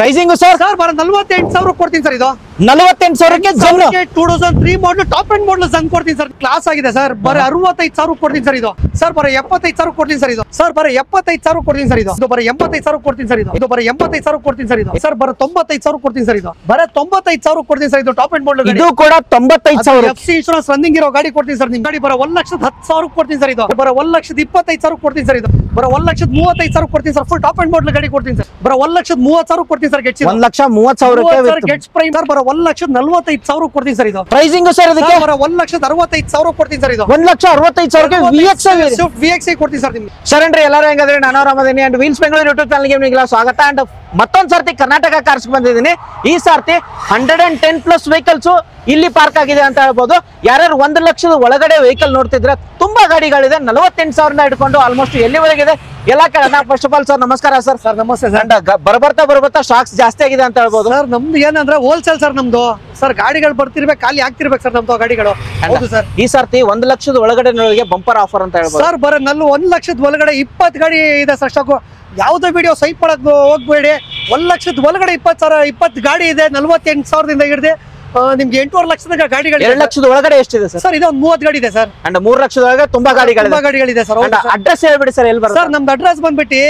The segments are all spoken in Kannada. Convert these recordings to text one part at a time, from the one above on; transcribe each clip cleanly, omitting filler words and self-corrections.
ಪ್ರೈಸಿಂಗ್ ಸರ್ ಬರ 48,000 ಕೊಡ್ತೀನಿ ಸರ್. ಇದು 48,000ಕ್ಕೆ Zen 2003 model top end model Zen ಕೊಡ್ತೀನಿ ಸರ್. ಕ್ಲಾಸ್ ಆಗಿದೆ ಸರ್. ಬರ 65,000 ಕೊಡ್ತೀನಿ ಸರ್. ಇದು ಸರ್ ಬರ 75,000 ಕೊಡ್ತೀನಿ ಸರ್. ಇದು ಸರ್ ಬರ 75,000 ಕೊಡ್ತೀನಿ ಸರ್. ಇದು ಬರ 85,000 ಕೊಡ್ತೀನಿ ಸರ್. ಇದು ಬರ 85,000 ಕೊಡ್ತೀನಿ ಸರ್. ಇದು ಸರ್ ಬರ 95,000 ಕೊಡ್ತೀನಿ ಸರ್. ಇದು ಬರ 95,000 ಕೊಡ್ತೀನಿ ಸರ್. ಇದು ಟಾಪ್ ಅಂಡ್ ಮಾಡಲ್ ಇದು ಕೂಡ 95,000 FC ಇನ್ಶೂರೆನ್ಸ್ ರನ್ನಿಂಗ್ ಇರೋ ಗಾಡಿ ಕೊಡ್ತೀನಿ ಸರ್. ನಿಮ್ ಗಾಡಿ ಬರ 1,10,000 ಕೊಡ್ತೀನಿ ಸರ್. ಇದು ಬರ 1,25,000 ಕೊಡ್ತೀನಿ ಸರ್. ಇದು ಬರ 1,35,000 ಕೊಡ್ತೀನಿ sir. Full top end model ಗಾಡಿ ಕೊಡ್ತೀನಿ ಸರ್. ಬರ 1,30,000 ಕೊಡ್ತೀನಿ ಸರ್. ಗೆಟ್ಸ್ 1,30,000ಕ್ಕೆ ಗೆಟ್ಸ್ ಪ್ರೈಮ್ ಸರ್. ಬರ 1,45,000 ಕೊಡ್ತೀನಿ ಸರ್. ಇದು ಪ್ರೈಸಿಂಗ್ ಸರ್ ಇದಕ್ಕೆ ಬರ 1,65,000 ಕೊಡ್ತೀನಿ ಸರ್. ಇದು 1,65,000ಕ್ಕೆ VXI ಕೊಡ್ತೀನಿ ಸರ್. ನಿಮ್ಗೆ ಶರಣ್ರಿ ಎಲ್ಲರೂ ಹೆಂಗಂದ್ರೆ ನಾನು ರಾಮದೇನಿ ಅಂಡ್ ವೀಲ್ಸ್ ಬೆಂಗಳೂರು ಯೂಟ್ಯೂಬ್ ಚಾನಲ್ಗೆ ನಿಮಗೆಲ್ಲ ಸ್ವಾಗತ. ಅಂಡ್ ಮತ್ತೊಂದ್ ಸರ್ತಿ ಕರ್ನಾಟಕ ಕಾರ್ಸ್ ಬಂದಿದ್ದೀನಿ. ಈ ಸರ್ತಿ 110+ ವೆಹಿಕಲ್ಸ್ ಇಲ್ಲಿ ಪಾರ್ಕ್ ಆಗಿದೆ ಅಂತ ಹೇಳ್ಬೋದು. ಯಾರ್ಯಾರು 1 ಲಕ್ಷದ ಒಳಗಡೆ ವೆಹಿಕಲ್ ನೋಡ್ತಿದ್ರೆ ತುಂಬಾ ಗಾಡಿಗಳಿದೆ. 48,000 ಹಿಡ್ಕೊಂಡು ಆಲ್ಮೋಸ್ಟ್ ಎಲ್ಲಿವರೆಗಿದೆ ಎಲ್ಲ ಕೇಳೋಣ. ಫಸ್ಟ್ ಆಫ್ ಆಲ್ ಸರ್ ನಮಸ್ಕಾರ ಸರ್. ಸರ್ ನಮಸ್ತೆ ಸರ್. ಬರ್ಬರ್ತಾ ಸ್ಟಾಕ್ಸ್ ಜಾಸ್ತಿ ಆಗಿದೆ ಅಂತ ಹೇಳ್ಬೋದು ಸರ್. ನಮ್ದು ಏನಂದ್ರೆ ಹೋಲ್ಸೇಲ್ ಸರ್. ನಮ್ದು ಸರ್ ಗಾಡಿಗಳು ಬರ್ತಿರ್ಬೇಕು, ಖಾಲಿ ಆಗ್ತಿರ್ಬೇಕು ಸರ್ ನಮ್ದು ಗಾಡಿಗಳು. ಹೌದು ಸರ್. ಈ ಸರ್ತಿ 1 ಲಕ್ಷದ ಒಳಗಡೆ ಬಂಪರ್ ಆಫರ್ ಅಂತ ಹೇಳ್ಬೋದು ಸರ್. ಬರ 1 ಲಕ್ಷದ ಒಳಗಡೆ 20 ಗಾಡಿ ಇದೆ ಸರ್ ಸ್ಟಾಕು. ಯಾವ್ದೋ ವಿಡಿಯೋ ಸೈಟ್ ಮಾಡಕ್ ಹೋಗ್ಬೇಡಿ. 1 ಲಕ್ಷದ ಒಳಗಡೆ 20 ಗಾಡಿ ಇದೆ. 48,000ದಿಂದ ಹಿಡಿದು ನಿಮ್ಗೆ 8.5 ಲಕ್ಷದ ಗಾಡಿಗಳು. 2 ಲಕ್ಷದ ಒಳಗಡೆ ಎಷ್ಟಿದೆ ಸರ್? ಸರ್ ಇದು ಒಂದು 30 ಗಾಡಿ ಇದೆ ಸರ್. ಅಂಡ್ 3 ಲಕ್ಷದ ಒಳಗೆ ತುಂಬಾ ಗಾಡಿಗಳಿದೆ ಸರ್. ಅಡ್ರೆಸ್ ಹೇಳ್ಬಿಡಿ ಸರ್. ಎಲ್ಲಿ ಬರುತ್ತೆ ಸರ್? ನಮ್ದು ಅಡ್ರೆಸ್ ಬಂದ್ಬಿಟ್ಟು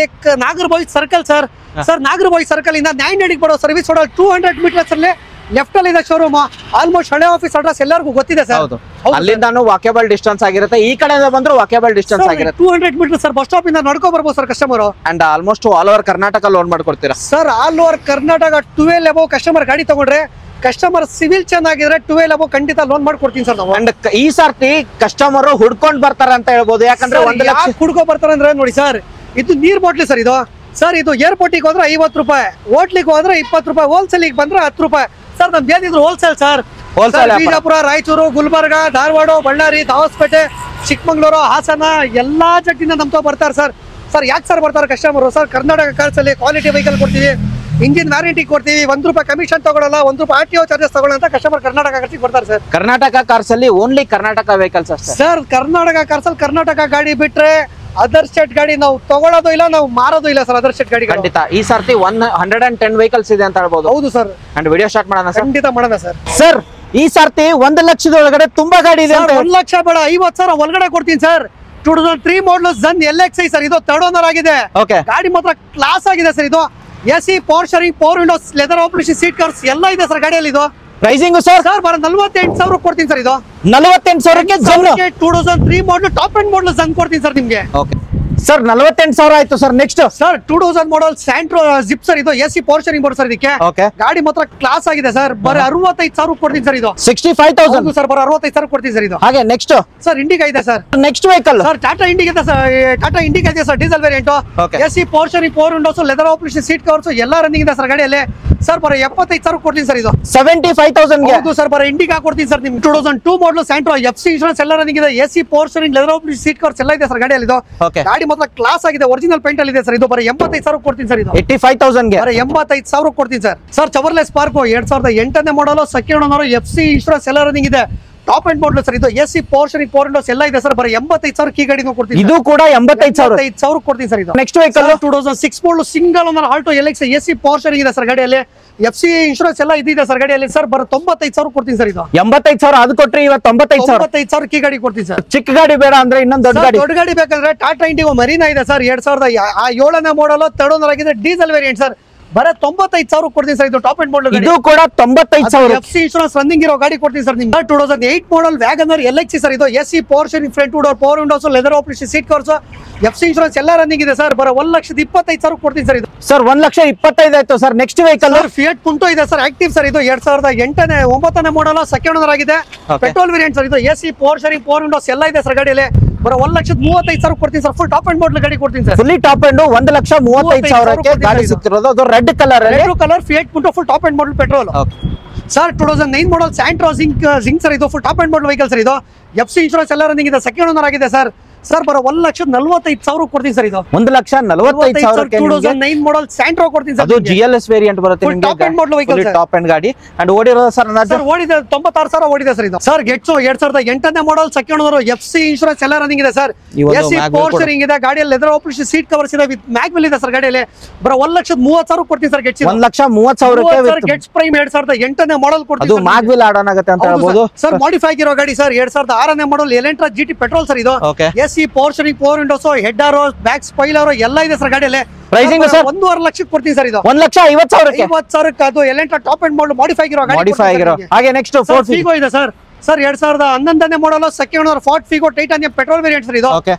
Nagarbhavi circle sir. Sir Nagarbhavi circle ಇಂದ 9 ಬರೋ ಸರ್ವಿಸ್ ರೋಡ್ 200 ಮೀಟರ್ಸ್ ಅಲ್ಲಿ ಲೆಫ್ಟ್ ಅಲ್ಲಿ ಇದೆ ಶೋರೂಮ್. ಆಲ್ಮೋಸ್ಟ್ ಹಳೆ ಆಫೀಸ್ ಅಡ್ರೆಸ್ ಎಲ್ಲರಿಗೂ ಗೊತ್ತಿದೆ ಸರ್. ಅಲ್ಲಿಂದಾನು ವಾಕೇಬಲ್ ಡಿಸ್ಟೆನ್ಸ್ ಆಗಿರುತ್ತೆ. ಈ ಕಡೆಯಿಂದ ಬಂದ್ರು ವಾಕೇಬಲ್ ಡಿಸ್ಟೆನ್ಸ್ ಆಗಿರುತ್ತೆ. 200 ಮೀಟರ್ ಸರ್. ಬಸ್ ಸ್ಟಾಪ್ ಇಂದ ನಡ್ಕೊ ಬರ್ಬೋದು sir customer. And almost all over Karnataka loan ಮಾಡ್ಕೊಡ್ತೀರಾ sir? All over Karnataka 12 above customer ಗಾಡಿ ತಗೊಂಡ್ರೆ, ಕಸ್ಟಮರ್ ಸಿವಿಲ್ ಚೆನ್ನಾಗಿದ್ರೆ 12 ಅಬೌವ್ ಖಂಡಿತ ಲೋನ್ ಮಾಡ್ಕೊಡ್ತೀನಿ ಸರ್ ನಾವು. ಅಂಡ್ ಈ ಸರ್ತಿ ಕಸ್ಟಮರ್ ಹುಡ್ಕೊಂಡ್ ಬರ್ತಾರ ಅಂತ ಹೇಳ್ಬೋದು. ಯಾಕಂದ್ರೆ 1 ಲಕ್ಷ ಹುಡ್ಕೊ ಬರ್ತಾರೆ ಅಂದ್ರೆ ನೋಡಿ ಸರ್, ಇದು ನೀರ್ ಬಾಟ್ಲಿ ಸರ್. ಇದು ಸರ್ ಇದು ಏರ್ಪೋರ್ಟಿಗೆ ಹೋದ್ರೆ 50 ರೂಪಾಯಿ, ಹೋಟ್ಲಿಗೆ ಹೋದ್ರೆ 20 ರೂಪಾಯಿ, ಹೋಲ್ಸೇಲಿಗೆ ಬಂದ್ರೆ 10 ರೂಪಾಯಿ ಸರ್. ನಮ್ದು ಏನಿದ್ರು ಹೋಲ್ಸೇಲ್ ಸರ್. ಬಿಜಾಪುರ, ರಾಯಚೂರು, ಗುಲ್ಬರ್ಗ, ಧಾರವಾಡ, ಬಳ್ಳಾರಿ, ದಾವಸ್ಪೇಟೆ, ಚಿಕ್ಕಮಂಗ್ಳೂರು, ಹಾಸನ ಎಲ್ಲಾ ಜಗತ್ತಿಂದ ನಮ್తో ಬರ್ತಾರೆ ಸರ್. ಸರ್ ಯಾಕೆ ಸರ್ ಬರ್ತಾರೆ ಕಸ್ಟಮರ್? ಸರ್ ಕರ್ನಾಟಕ ಕಾರ್ಸ್ ಅಲ್ಲಿ ಕ್ವಾಲಿಟಿ ವೆಹಿಕಲ್ ಕೊಡ್ತೀವಿ, ಇಂಜಿನ್ ವ್ಯಾರಂಟಿ ಕೊಡ್ತೀವಿ, 1 ರೂಪಾಯಿ ಕಮಿಷನ್ ತಗೊಳ್ಳಲ್ಲ, 1 ರೂಪಾಯಿ RTO ಚಾರ್ಜಸ್ ತಗೊಳ್ಳೋ ಅಂತ ಕಸ್ಟಮರ್ ಕರ್ನಾಟಕ ಕಾರ್ಸ್ ಬರ್ತಾರೆ ಸರ್. ಕರ್ನಾಟಕ ಕಾರ್ಸ್ ಅಲ್ಲಿ ಓನ್ಲಿ ಕರ್ನಾಟಕ ವೆಹಿಕಲ್ಸ್ ಅಷ್ಟೇ ಸರ್. ಕರ್ನಾಟಕ ಕಾರ್ಸ್ ಅಲ್ಲಿ ಕರ್ನಾಟಕ ಗಾಡಿ ಬಿಟ್ರೆ ಅದರ್ ಸ್ಟೇಟ್ ಗಾಡಿ ನಾವು ತಗೊಳ್ಳೋದು ಇಲ್ಲ, ನಾವು ಮಾರೋದು ಇಲ್ಲ ಸರ್. ಅದರ್ ಸ್ಟೇಟ್ ಗಾಡಿ ಖಂಡಿತ ಈ ಸರ್ತಿ 110 ವೆಹಿಕಲ್ಸ್ ಇದೆ ಅಂತ ಹೇಳ್ಬೋದು. ಹೌದು ಸರ್. ಅಂಡ್ ವಿಡಿಯೋ ಸ್ಟಾರ್ಟ್ ಮಾಡೋಣ ಸರ್. ಖಂಡಿತ ಮಾಡೋಣ ಸರ್. ಸರ್ ಈ ಸರ್ತಿ 1 ಲಕ್ಷದ ಒಳಗಡೆ ತುಂಬಾ ಗಾಡಿ ಇದೆ. 1 ಲಕ್ಷ ಬೇಡ, 50,000 ಒಳಗಡೆ ಕೊಡ್ತೀನಿ ಸರ್. 2003 ಮಾಡಲ್ ಜನ್ LXI ಸರ್. ಇದು 3rd ಓನರ್ ಆಗಿದೆ. ಗಾಡಿ ಮಾತ್ರ ಕ್ಲಾಸ್ ಆಗಿದೆ ಸರ್. ಇದು AC power steering, power windows, leather operation seat covers ಎಲ್ಲ ಇದೆ ಸರ್ ಗಾಡಿಯಲ್ಲಿ. ಇದು ಪ್ರೈಸಿಂಗ್ ಸರ್ ಬರ 48,000 ಕೊಡ್ತೀನಿ ಸರ್. ಇದು 48,000ಕ್ಕೆ Zen 2003 model top end model Zen ಕೊಡ್ತೀನಿ ಸರ್ ನಿಮ್ಗೆ. ಸರ್ 48,000 ಆಯ್ತು sir. Next sir 2000 model Santro ಜಿಪ್ ಸರ್. ಇದು AC power steering board sir. ಇದಕ್ಕೆ ಗಾಡಿ ಮಾತ್ರ ಕ್ಲಾಸ್ ಆಗಿದೆ ಸರ್. ಬರ 65,000 ಕೊಡ್ತೀನಿ ಸರ್. ಇದು 65,000 ಸರ್. ಬರ 65,000 ಕೊಡ್ತೀನಿ ಸರ್. ಇದು ಹಾಗೆ ನೆಕ್ಸ್ಟ್ ಸರ್ ಇಂಡಿಗಾ ಇದೆ sir. Next vehicle sir Tata Indigo ಇದೆ ಸರ್. ಟಾಟಾ ಇಂಡಿಗಾ ಇದೆ sir. Diesel variant, AC power steering, power windows, leather operation seat covers ಎಲ್ಲ ರನ್ನಿಂಗ್ ಇದೆ ಸರ್ ಗಾಡಿಯಲ್ಲಿ. ಸರ್ ಬರ 75,000 ಕೊಡ್ತೀನಿ ಸರ್. ಇದು 75,000 ಹೌದು ಸರ್. ಬರ ಇಂಡಿಗಾ ಕೊಡ್ತೀನಿ ಸರ್. ನಿಮ್ಗೆ 2002 ಮಾಡಲ್ ಸ್ಯಾಂಟ್ರೋ FC ಇನ್ಶೂರೆನ್ಸ್ ಎಲ್ಲ ರನ್ನಿಂಗ್ ಇದೆ. AC power steering, leather operation seat covers ಎಲ್ಲ ಇದೆ ಸರ್ ಗಾಡಿಯಲ್ಲಿ. ಇದು ಗಾಡಿ ಮಾತ್ರ ಕ್ಲಾಸ್ ಆಗಿದೆ. ಒರಿಜಿನಲ್ ಪೇಂಟ್ ಅಲ್ಲಿ ಇದೆ ಸರ್. ಇದು ಬರ 85,000 ಕೊಡ್ತೀನಿ ಸರ್. ಇದು 85,000 ಗೆ ಬರ 85,000 ಕೊಡ್ತೀನಿ ಸರ್. ಸರ್ ಚವರ್ಲೆ ಸ್ಪಾರ್ಕ್ 2008ನೇ model, second owner, FC insurance ಎಲ್ಲ ರನ್ನಿಂಗ್ ಇದೆ. Top end model sir. ಇದು AC power steering, power windows ಎಲ್ಲ ಇದೆ ಸರ್. ಬರ 85,000 ಕೀ ಗಾಡಿನೂ ಕೊಡ್ತೀನಿ. ಇದು ಕೂಡ 85,000 ಕೊಡ್ತೀನಿ ಸರ್. ಇದು next vehicle 2006 model single owner Alto LXI AC power steering ಇದೆ ಸರ್ ಗಾಡಿಯಲ್ಲಿ. FC ಇನ್ಶೂರೆನ್ಸ್ ಎಲ್ಲ ಇದಿದೆ ಸರ್ ಗಾಡಿಯಲ್ಲಿ. ಸರ್ ಬರ 95,000 ಕೊಡ್ತೀನಿ ಸರ್. ಇದು 85,000 ಅದು ಕೊಟ್ರಿ. ಇವತ್ತು 95,000 ಕೀ ಗಾಡಿ ಕೊಡ್ತೀನಿ ಸರ್. ಚಿಕ್ಕ ಗಾಡಿ ಬೇಡ ಅಂದ್ರೆ ಇನ್ನೊಂದು ದೊಡ್ಡ ಗಾಡಿ ಬೇಕಂದ್ರೆ ಟಾಟಾ ಇಂಡಿಗೋ ಮರೀನಾ ಇದೆ ಸರ್. 2007ನೇ ಮಾಡಲ್, 3rd ಓನರ್ ಆಗಿದೆ, ಡೀಸೆಲ್ ವೇರಿಯಂಟ್ ಸರ್. ಬರ 95,000 ಕೊಡ್ತೀನಿ ಸರ್. ಇದು ಟಾಪ್ ಅಂಡ್ ಮಾಡಲ್. ಇದು ಕೂಡ 95,000 FC ಇನ್ಶೂರೆನ್ಸ್ ರನ್ನಿಂಗ್ ಇರೋ ಗಾಡಿ ಕೊಡ್ತೀನಿ ಸರ್ ನಿಮ್ಗೆ. 2008 ಮಾಡಲ್ ವ್ಯಾಗನರ್ LXI ಸರ್. ಇದು AC power steering, front door, power windows, leather operation seat covers, FC insurance ಎಲ್ಲ ರನ್ನಿಂಗ್ ಇದೆ ಸರ್. ಬರ 1,25,000 ಕೊಡ್ತೀನಿ ಸರ್. ಇದು ಸರ್ 1,25,000 ಆಯ್ತು sir. Next vehicle Fiat Punto ಇದೆ ಸರ್. Active sir. ಇದು 2009ನೇ ಮಾಡಲ್, ಸೆಕೆಂಡ್ ಓನರ್ ಆಗಿದೆ, ಪೆಟ್ರೋಲ್ ವೇರಿಯಂಟ್ ಸರ್. ಇದು AC power steering, power windows ಎಲ್ಲ ಇದೆ ಸರ್ ಗಾಡಿಯಲ್ಲಿ. ಬರ 1,35,000 ಕೊಡ್ತೀನಿ sir. Full top end model ಗಾಡಿ ಕೊಡ್ತೀನಿ ಸರ್. ಫುಲ್ಲಿ ಟಾಪ್ ಅಂಡ್ 1,35,000ಕ್ಕೆ ಗಾಡಿ ಸಿಗ್ತಿರೋದು. ಅದು red colour Fiat Punto full top end model petrol sir. 2009 model Santro Xing sir. ಇದು full top end model vehicle sir. ಇದು FC ಇನ್ಶೂರೆನ್ಸ್ ಎಲ್ಲ ರನ್ನಿಂಗ್ ಇದೆ. ಸೆಕೆಂಡ್ ಓನರ್ ಆಗಿದೆ ಸರ್. ಸರ್ ಬರೋ 1,45,000 ಕೊಡ್ತೀನಿ ಸರ್ ಇದು 1,45,000 2009 ಮಾಡಲ್ ಸ್ಯಾಂಟ್ರೋ ಕೊಡ್ತೀನಿ ಸರ್. ಅದು GLS ವೇರಿಯಂಟ್ ಬರುತ್ತೆ ನಿಮಗೆ, top end model vehicle top end ಗಾಡಿ. ಅಂಡ್ ಓಡಿರೋದು ಸರ್ ಸರ್ ಓಡಿದೆ 96,000 ಓಡಿದೆ ಸರ್ ಇದು. ಸರ್ ಗೆಟ್ಸು 2008ನೇ model second owner, FC insurance ಎಲ್ಲ ರನ್ನಿಂಗ್ ಇದೆ ಸರ್. AC ಪವರ್ ಸ್ಟೀರಿಂಗ್ ಇದೆ, ಗಾಡಿಯಲ್ಲಿ ಲೆದರ್ ಆಪರೇಷನ್ ಸೀಟ್ ಕವರ್ಸ್ ಇದೆ, ವಿತ್ ಮ್ಯಾಗ್ವಿಲ್ ಇದೆ ಸರ್ ಗಾಡಿಯಲ್ಲಿ. ಬರೋ 1,30,000 ಕೊಡ್ತೀನಿ ಸರ್ ಗೆಟ್ಸ್. 1,30,000 ಗೆಟ್ಸ್ ಪ್ರೈಮ್ 2008ನೇ ಮಾಡಲ್ ಕೊಡ್ತೀನಿ. ಅದು ಮ್ಯಾಗ್ವಿಲ್ ಆಡ್ ಆನ್ ಆಗುತ್ತೆ ಅಂತ ಹೇಳ್ಬೋದು ಸರ್. ಮಾಡಿಫೈ ಆಗಿರೋ ಗಾಡಿ ಸರ್, 2006ನೇ model Elantra GT petrol sir ಇದು. AC power steering, power windows, head arrow, back spoiler ಎಲ್ಲ ಇದೆ ಸರ್ ಗಾಡಿಯಲ್ಲಿ. ಪ್ರೈಸಿಂಗ್ ಸರ್ 1.5 ಲಕ್ಷಕ್ಕೆ ಕೊಡ್ತೀನಿ ಸರ್ ಇದು. 1,50,000 50,000 ಅದು Elantra top end model modify ಆಗಿರೋ ಗಾಡಿ. ಮಾಡಿಫೈ ಆಗಿರೋ. ಹಾಗೆ ನೆಕ್ಸ್ಟ್ ಫೋರ್ಡ್ ಫಿಗೋ ಇದೆ ಸರ್. ಸರ್ 2011ನೇ model second owner Ford Figo Titanium petrol variant sir ಇದು.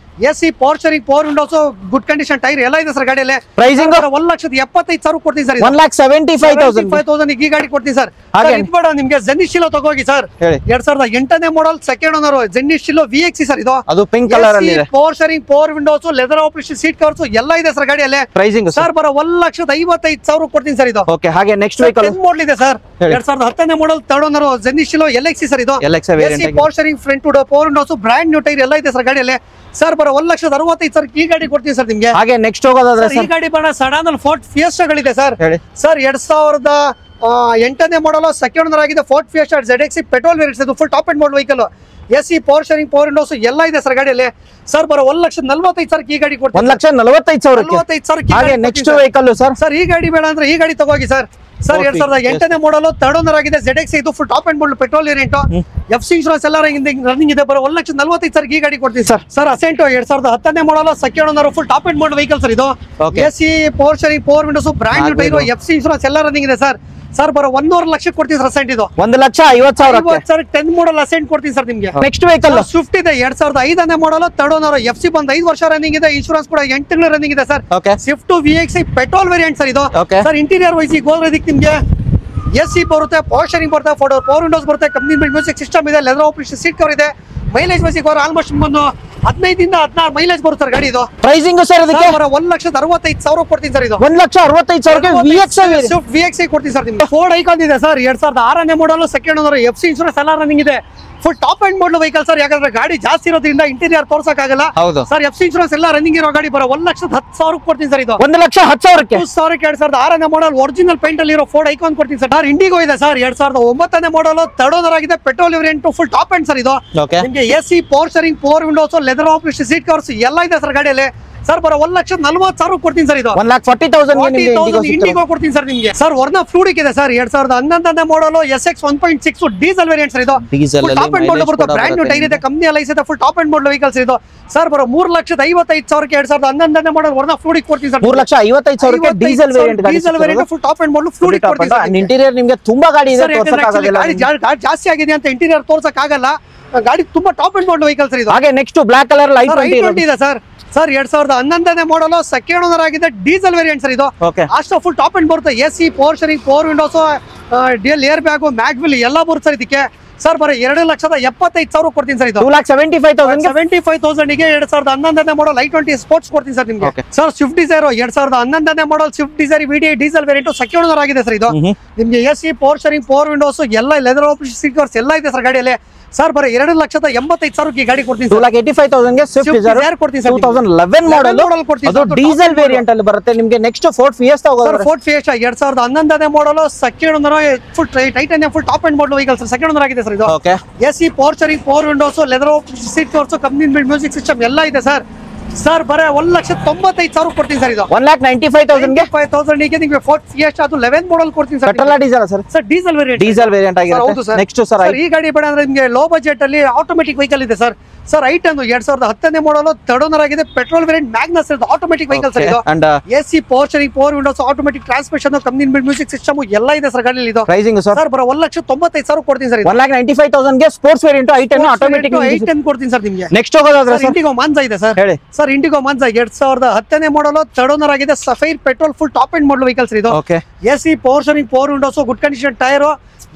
AC power steering, power windows, good condition tyre ಎಲ್ಲ ಇದೆ ಸರ್ ಗಾಡಿಯಲ್ಲಿ. ಪ್ರೈಸಿಂಗ್ 1,75,000 ಕೊಡ್ತೀನಿ ಸರ್. 1,75,000 ಈ ಗಾಡಿ ಕೊಡ್ತೀನಿ ಸರ್. ಇದ್ಬೇಡ ನಿಮ್ಗೆ ಜೆನ್ನಿಶಿಲೋ ತಗೋಗಿ ಸರ್. 2008ನೇ model second owner Zen Estilo VXC sir ಇದು. ಅದು ಪಿಂಕ್ ಕಲರ್ ಅಲ್ಲಿ ಇದೆ. Power steering, power windows, leather operation seat covers ಎಲ್ಲ ಇದೆ ಸರ್ ಗಾಡಿಯಲ್ಲಿ. ಪ್ರೈಸಿಂಗ್ ಸರ್ ಬರೋ 1,55,000 ಕೊಡ್ತೀನಿ ಸರ್ ಇದು. ಓಕೆ. ಹಾಗೆ ನೆಕ್ಸ್ಟ್ ವೆಹಿಕಲ್ ಮಾಡಲ್ ಇದೆ ಸರ್. 2010ನೇ model third owner Zen Estilo LXC sir ಇದು. Power steering, front two power windows, brand new tyre ಎಲ್ಲ ಇದೆ ಸರ್ ಗಾಡಿಯಲ್ಲಿ. ಸರ್ ಬರೋ 1,65,000 ಈ ಗಾಡಿ ಕೊಡ್ತೀನಿ ಸರ್ ನಿಮ್ಗೆ. ಹಾಗೆ ನೆಕ್ಸ್ಟ್ ಹೋಗೋದಾದ್ರೆ ಈ ಗಾಡಿ ಬರೋಣ ಸಡನ್ ಅಲ್ಲಿ ಫೋರ್ಡ್ ಫಿಯೆಸ್ಟಾಗಳಿದೆ ಸರ್. ಸರ್ 2008ನೇ ಮಾಡಲ್ ಸೆಕೆಂಡ್ ಓನರ್ ಆಗಿದೆ Ford Fiesta ZXC petrol variant ಇದು. Full top end model vehicle. AC power steering, power windows ಎಲ್ಲ ಇದೆ ಸರ್ ಗಾಡಿಯಲ್ಲಿ. ಸರ್ ಬರೋ 1,45,000 ಈ ಗಾಡಿ ಕೊಡ್ತೀನಿ. 1,45,000. ಹಾಗೆ ನೆಕ್ಸ್ಟ್ ವೆಹಿಕಲ್ ಸರ್. ಸರ್ ಈ ಗಾಡಿ ಬೇಡ ಅಂದ್ರೆ ಈ ಗಾಡಿ ತಗೋಗಿ ಸರ್. ಸರ್ 2008ನೇ ಮಾಡಲ್ ಥರ್ಡ್ ಓನರ್ ಆಗಿದೆ ZXC ಇದು. Full top end model petrol variant. FC insurance ಎಲ್ಲ ರನ್ನಿಂಗ್ ಇದೆ. ಬರೋ 1,45,000 ಈ ಗಾಡಿ ಕೊಡ್ತೀನಿ ಸರ್. ಸರ್ ಅಸೆಂಟೋ 2010ನೇ model second owner full top end model vehicle sir ಇದು. AC power steering, power windows, brand new tyre, FC insurance ಎಲ್ಲ ರನ್ನಿಂಗ್ ಇದೆ ಸರ್. ಸರ್ ಬರೋ 1.5 ಲಕ್ಷಕ್ಕೆ ಕೊಡ್ತೀನಿ ಸರ್ ಅಸೆಂಟ್ ಇದು. 1,50,000 ಸರ್ 10 ಮಾಡಲ್ ಅಸೆಂಟ್ ಕೊಡ್ತೀನಿ ಸರ್ ನಿಮ್ಗೆ. ನೆಕ್ಸ್ಟ್ ವೆಹಿಕಲ್ ಸ್ವಿಫ್ಟ್ ಇದೆ 2005ನೇ ಮಾಡಲ್ ಥರ್ಡ್ ಓನರ್, FC ಬಂದು 5 ವರ್ಷ ರನ್ನಿಂಗ್ ಇದೆ, ಇನ್ಶೂರೆನ್ಸ್ ಕೂಡ 8 ತಿಂಗಳು ರನ್ನಿಂಗ್ ಇದೆ sir. Swift VXC petrol variant sir ಇದು. ಸರ್ ಇಂಟೀರಿಯರ್ ವೈಸ್ ಗೋಲ್ರದಿಕ್ ನಿಮ್ಗೆ AC ಬರುತ್ತೆ, ಪವರ್ ಸ್ಟೀರಿಂಗ್ ಬರುತ್ತೆ, ಪವರ್ ವಿಂಡೋಸ್ ಬರುತ್ತೆ, ಕಂಪ್ನಿ ಬಿಲ್ಡ್ ಮ್ಯೂಸಿಕ್ ಸಿಸ್ಟಮ್ ಇದೆ, ಲೆದರ್ ಆಪರೇಷನ್ ಸೀಟ್ ಕವರ್ ಇದೆ. ಮೈಲೇಜ್ ವೈಸ್ ಆಲ್ಮೋಸ್ಟ್ ಒಂದು 15 ಇಂದ 16 ಮೈಲೇಜ್ ಬರುತ್ತೆ ಸರ್ ಗಾಡಿ ಇದು. ಪ್ರೈಸಿಂಗ್ ಸರ್ ಇದಕ್ಕೆ 1,65,000 ಕೊಡ್ತೀನಿ ಸರ್ ಇದು. 1,65,000 ಸ್ವಿಫ್ಟ್ VXC ಕೊಡ್ತೀನಿ ಸರ್ ನಿಮ್ಗೆ. ಫೋರ್ಡ್ ಐಕಾನ್ ಇದೆ ಸರ್ 2006ನೇ model second owner, FC insurance ಎಲ್ಲ ರನ್ನಿಂಗ್ ಇದೆ. Full top end model vehicle sir. ಯಾಕಂದ್ರೆ ಗಾಡಿ ಜಾಸ್ತಿ ಇರೋದ್ರಿಂದ ಇಂಟೀರಿಯರ್ ತೋರ್ಸಕ್ಕಾಗಲ್ಲ ಸರ್. FC ಇನ್ಶೂರೆನ್ಸ್ ಎಲ್ಲ ರನ್ನಿಂಗ್ ಇರೋ ಗಾಡಿ. ಬರೋ 1,10,000 ಕೊಡ್ತೀನಿ ಸರ್ ಇದು. 1,10,000 2006ನೇ ಮಾಡಲ್ ಒರಿಜಿನಲ್ ಪೇಂಟ್ ಅಲ್ಲಿ ಇರೋ ಫೋರ್ಡ್ ಐಕಾನ್ ಕೊಡ್ತೀನಿ ಸರ್. ಇಂಡಿಗೋ ಇದೆ ಸರ್ 2009ನೇ ಮಾಡಲ್ ಥರ್ಡ್ ಓನರ್ ಆಗಿದೆ, petrol variant, full top end sir ಇದು. ನಿಮ್ಗೆ AC power steering, power windows, leather operation seat covers ಎಲ್ಲ ಇದೆ ಸರ್ ಗಾಡಿಯಲ್ಲಿ. ಸರ್ ಬರೋ 1,40,000 ಕೊಡ್ತೀನಿ ಸರ್ ಇದು. 1,40,000 ಇಂಡಿಗೋ ಕೊಡ್ತೀನಿ ಸರ್ ನಿಮ್ಗೆ. ಸರ್ ವರ್ನಾ ಫ್ಲೂಡಿಕ್ ಇದೆ ಸರ್ 2011ನೇ ಮಾಡಲ್ SX 1.6 ಡೀಸೆಲ್ ವೇರಿಯಂಟ್ ಸರ್ ಇದು. ಟಾಪ್ ಎಂಡ್ ಮಾಡಲ್ ಬರುತ್ತೆ, ಬ್ರಾಂಡ್ ನ್ಯೂ ಟೈರ್ ಇದೆ, ಕಂಪ್ನಿ ಎಲ್ಲ ಇದೆ, full top end model vehicles ಇದು. ಸರ್ ಬರೋ 3,55,000 2011ನೇ ಮಾಡಲ್ ವರ್ನಾ ಫ್ಲೂಡಿಕ್ ಕೊಡ್ತೀನಿ sir. 3,55,000 diesel variant full top end ಮಾಡಲ್ ಫ್ಲೂಡಿಕ್ ಕೊಡ್ತೀನಿ ಸರ್. ಇಂಟೀರಿಯರ್ ನಿಮಗೆ ತುಂಬಾ ಗಾಡಿ ಇದೆ, ಗಾಡಿ ಜಾಸ್ತಿ ಆಗಿದೆ ಅಂತ ಇಂಟೀರಿಯರ್ ತೋರ್ಸಕ್ ಆಗಲ್ಲ. ಗಾಡಿ ತುಂಬಾ top end model vehicle sir ಇದು. ಹಾಗೆ ನೆಕ್ಸ್ಟ್ ಬ್ಲಾಕ್ ಕಲರ್ ಲೈಟ್ ಇದೆ ಸರ್. ಸರ್ 2011ನೇ ಮಾಡಲ್ ಸೆಕೆಂಡ್ ಓನರ್ ಆಗಿದೆ, ಡೀಸೆಲ್ ವೇರಿಯಂಟ್ ಸರ್ ಇದು. ಅಷ್ಟು ಫುಲ್ ಟಾಪ್ ಎಂಡ್ ಬರುತ್ತೆ. AC power steering, power windows, dual air bag, mag wheel ಎಲ್ಲ ಬರುತ್ತೆ ಸರ್ ಇದಕ್ಕೆ. ಸರ್ ಬರೋ 2,75,000 ಕೊಡ್ತೀನಿ ಸರ್ ಇದು. 2,75,000 ಗೆ 2011ನೇ ಮಾಡಲ್ i20 ಸ್ಪೋರ್ಟ್ಸ್ ಕೊಡ್ತೀನಿ ಸರ್ ನಿಮ್ಗೆ. ಸರ್ ಸ್ವಿಫ್ಟ್ ಡಿಸೈರ್ 2011ನೇ model Swift Dzire VDI diesel variant second owner ಆಗಿದೆ ಸರ್ ಇದು. ನಿಮ್ಗೆ AC power steering, power windows ಎಲ್ಲ, ಲೆದರ್ ಆಪರೇಷನ್ ಸೀಟ್ ಕವರ್ಸ್ ಎಲ್ಲ ಇದೆ ಸರ್ ಗಾಡಿಯಲ್ಲಿ. ಸರ್ ಬರೋ 2,85,000 ಈ ಗಾಡಿ ಕೊಡ್ತೀನಿ. 2,85,000 ಸ್ವಿಫ್ಟ್ ಡಿಸೈರ್ ಕೊಡ್ತೀನಿ ಸರ್. 2011 ಮಾಡಲ್ ಅದು ಡೀಸೆಲ್ ವೇರಿಯಂಟ್ ಅಲ್ಲಿ ಬರುತ್ತೆ ನಿಮಗೆ. ನೆಕ್ಸ್ಟ್ ಫೋರ್ಡ್ ಫಿಯೆಸ್ಟಾ ಹೋಗೋದು. ಫೋರ್ಡ್ ಫಿಯೆಸ್ಟಾ 2011ನೇ model second owner, full Titanium full top end model vehicle sir. Second owner ಆಗಿದೆ ಸರ್ ಇದು. AC power steering, power windows, leather seat covers, company build music system ಎಲ್ಲ ಇದೆ ಸರ್. ಸರ್ ಬರೋ 1,95,000 ಕೊಡ್ತೀನಿ ಸರ್ ಇದು. 1,95,000 ಗೆ ನಿಮಗೆ ಫೋರ್ಡ್ ಫಿಯೆಸ್ಟಾ ಅದು 11 ಮಾಡಲ್ ಕೊಡ್ತೀನಿ sir. Petrol diesel sir. Sir diesel variant ಆಗಿರುತ್ತೆ. ನೆಕ್ಸ್ಟ್ ಸರ್ ಈ ಗಾಡಿ ಬೇಡ ಅಂದ್ರೆ ನಿಮಗೆ ಲೋ ಬಜೆಟ್ ಅಲ್ಲಿ ಆಟೋಮೆಟಿಕ್ ವೆಹಿಕಲ್ ಇದೆ ಸರ್. ಸರ್ ಐಟನ್ 2010ನೇ ಮಾಡಲ್ ಥರ್ಡ್ ಓನರ್ ಆಗಿದೆ, ಪೆಟ್ರೋಲ್ ವೇರಿಯಂಟ್ ಮ್ಯಾಗ್ನಸ್ ಇದೆ, ಆಟೋಮೆಟಿಕ್ ವೆಹಿಕಲ್ ಸರ್ ಇದು. AC power steering, power windows, automatic transmission, company build music system ಎಲ್ಲ ಇದೆ ಸರ್ ಗಾಡಿಯಲ್ಲಿ ಇದು. ಪ್ರೈಸಿಂಗ್ ಸರ್ ಬರೋ 1,95,000 ಕೊಡ್ತೀನಿ ಸರ್. 1,95,000 ಗೆ ಸ್ಪೋರ್ಟ್ಸ್ ವೇರಿಯಂಟ್ ಐಟನ್ ಆಟೋಮೆಟಿಕ್ ಕೊಡ್ತೀನಿ ಸರ್ ನಿಮಗೆ. ನೆಕ್ಸ್ಟ್ ಹೋಗೋದಾದ್ರೆ ಇಂಡಿಗೋ ಮಾನ್ಸಾ ಇದೆ ಸರ್. ಹೇಳಿ ಸರ್. ಇಂಡಿಗೋ ಮಾನ್ಸಾ 2010ನೇ ಮಾಡಲ್ ಥರ್ಡ್ ಓನರ್ ಆಗಿದೆ, sapphire petrol full top end model vehicles ಇದು. AC power steering, power windows, good condition tyre,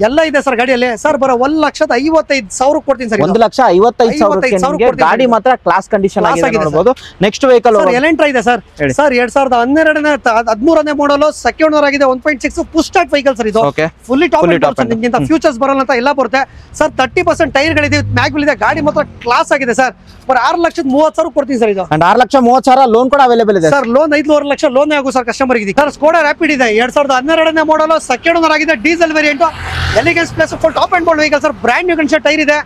ಎಲ್ಲ ಇದೆ ಸರ್ ಗಾಡಿಯಲ್ಲಿ. ಸರ್ ಬರೋ 1,55,000 ಕೊಡ್ತೀನಿ ಸರ್. 1,55,000 ಗಾಡಿ ಮಾತ್ರ ಕ್ಲಾಸ್ ಕಂಡೀಷನ್ ಆಗಿದೆ ನೋಡಬಹುದು. ನೆಕ್ಸ್ಟ್ ವೆಹಿಕಲ್ ಎಲೆಂಟ್ರಾ ಇದೆ ಸರ್. ಸರ್ 2013ನೇ ಮಾಡಲ್, ಸೆಕೆಂಡ್ ಓನರ್ ಆಗಿದೆ, 1.6 ಪುಷ್ ಸ್ಟಾರ್ಟ್ ವೆಹಿಕಲ್ ಸರ್. ಇದು ಫುಲ್ಲಿ ಟಾಪ್ ನಿಮ್ಗಿಂತ ಫ್ಯೂಚರ್ಸ್ ಬರಲ್ಲ ಅಂತ ಎಲ್ಲ ಬರುತ್ತೆ ಸರ್. 30% ಟೈರ್ ಗಳಿದೆ, ಮ್ಯಾಗ್ವಿಲ್ ಇದೆ, ಗಾಡಿ ಮಾತ್ರ ಕ್ಲಾಸ್ ಆಗಿದೆ ಸರ್. ಬರ 6,30,000 ಕೊಡ್ತೀನಿ ಸರ್. ಇದು 6,30,000 ಲೋನ್ ಕೂಡ ಅವೈಲೇಬಲ್ ಇದೆ ಸರ್. ಲೋನ್ 5.5 ಲಕ್ಷ ಲೋನ್ ಆಗು ಸರ್ ಕಸ್ಟಮರ್ ಗೆ. ಸರ್ ಸ್ಕೋಡಾ ರ್ಯಾಪಿಡ್ ಇದೆ, 2012ನೇ ಮಾಡಲ್, ಸೆಕೆಂಡ್ ಓನರ್ ಆಗಿದೆ, diesel variant, elegance plus full top end bold vehicle sir. Brand new condition tyre ಇದೆ,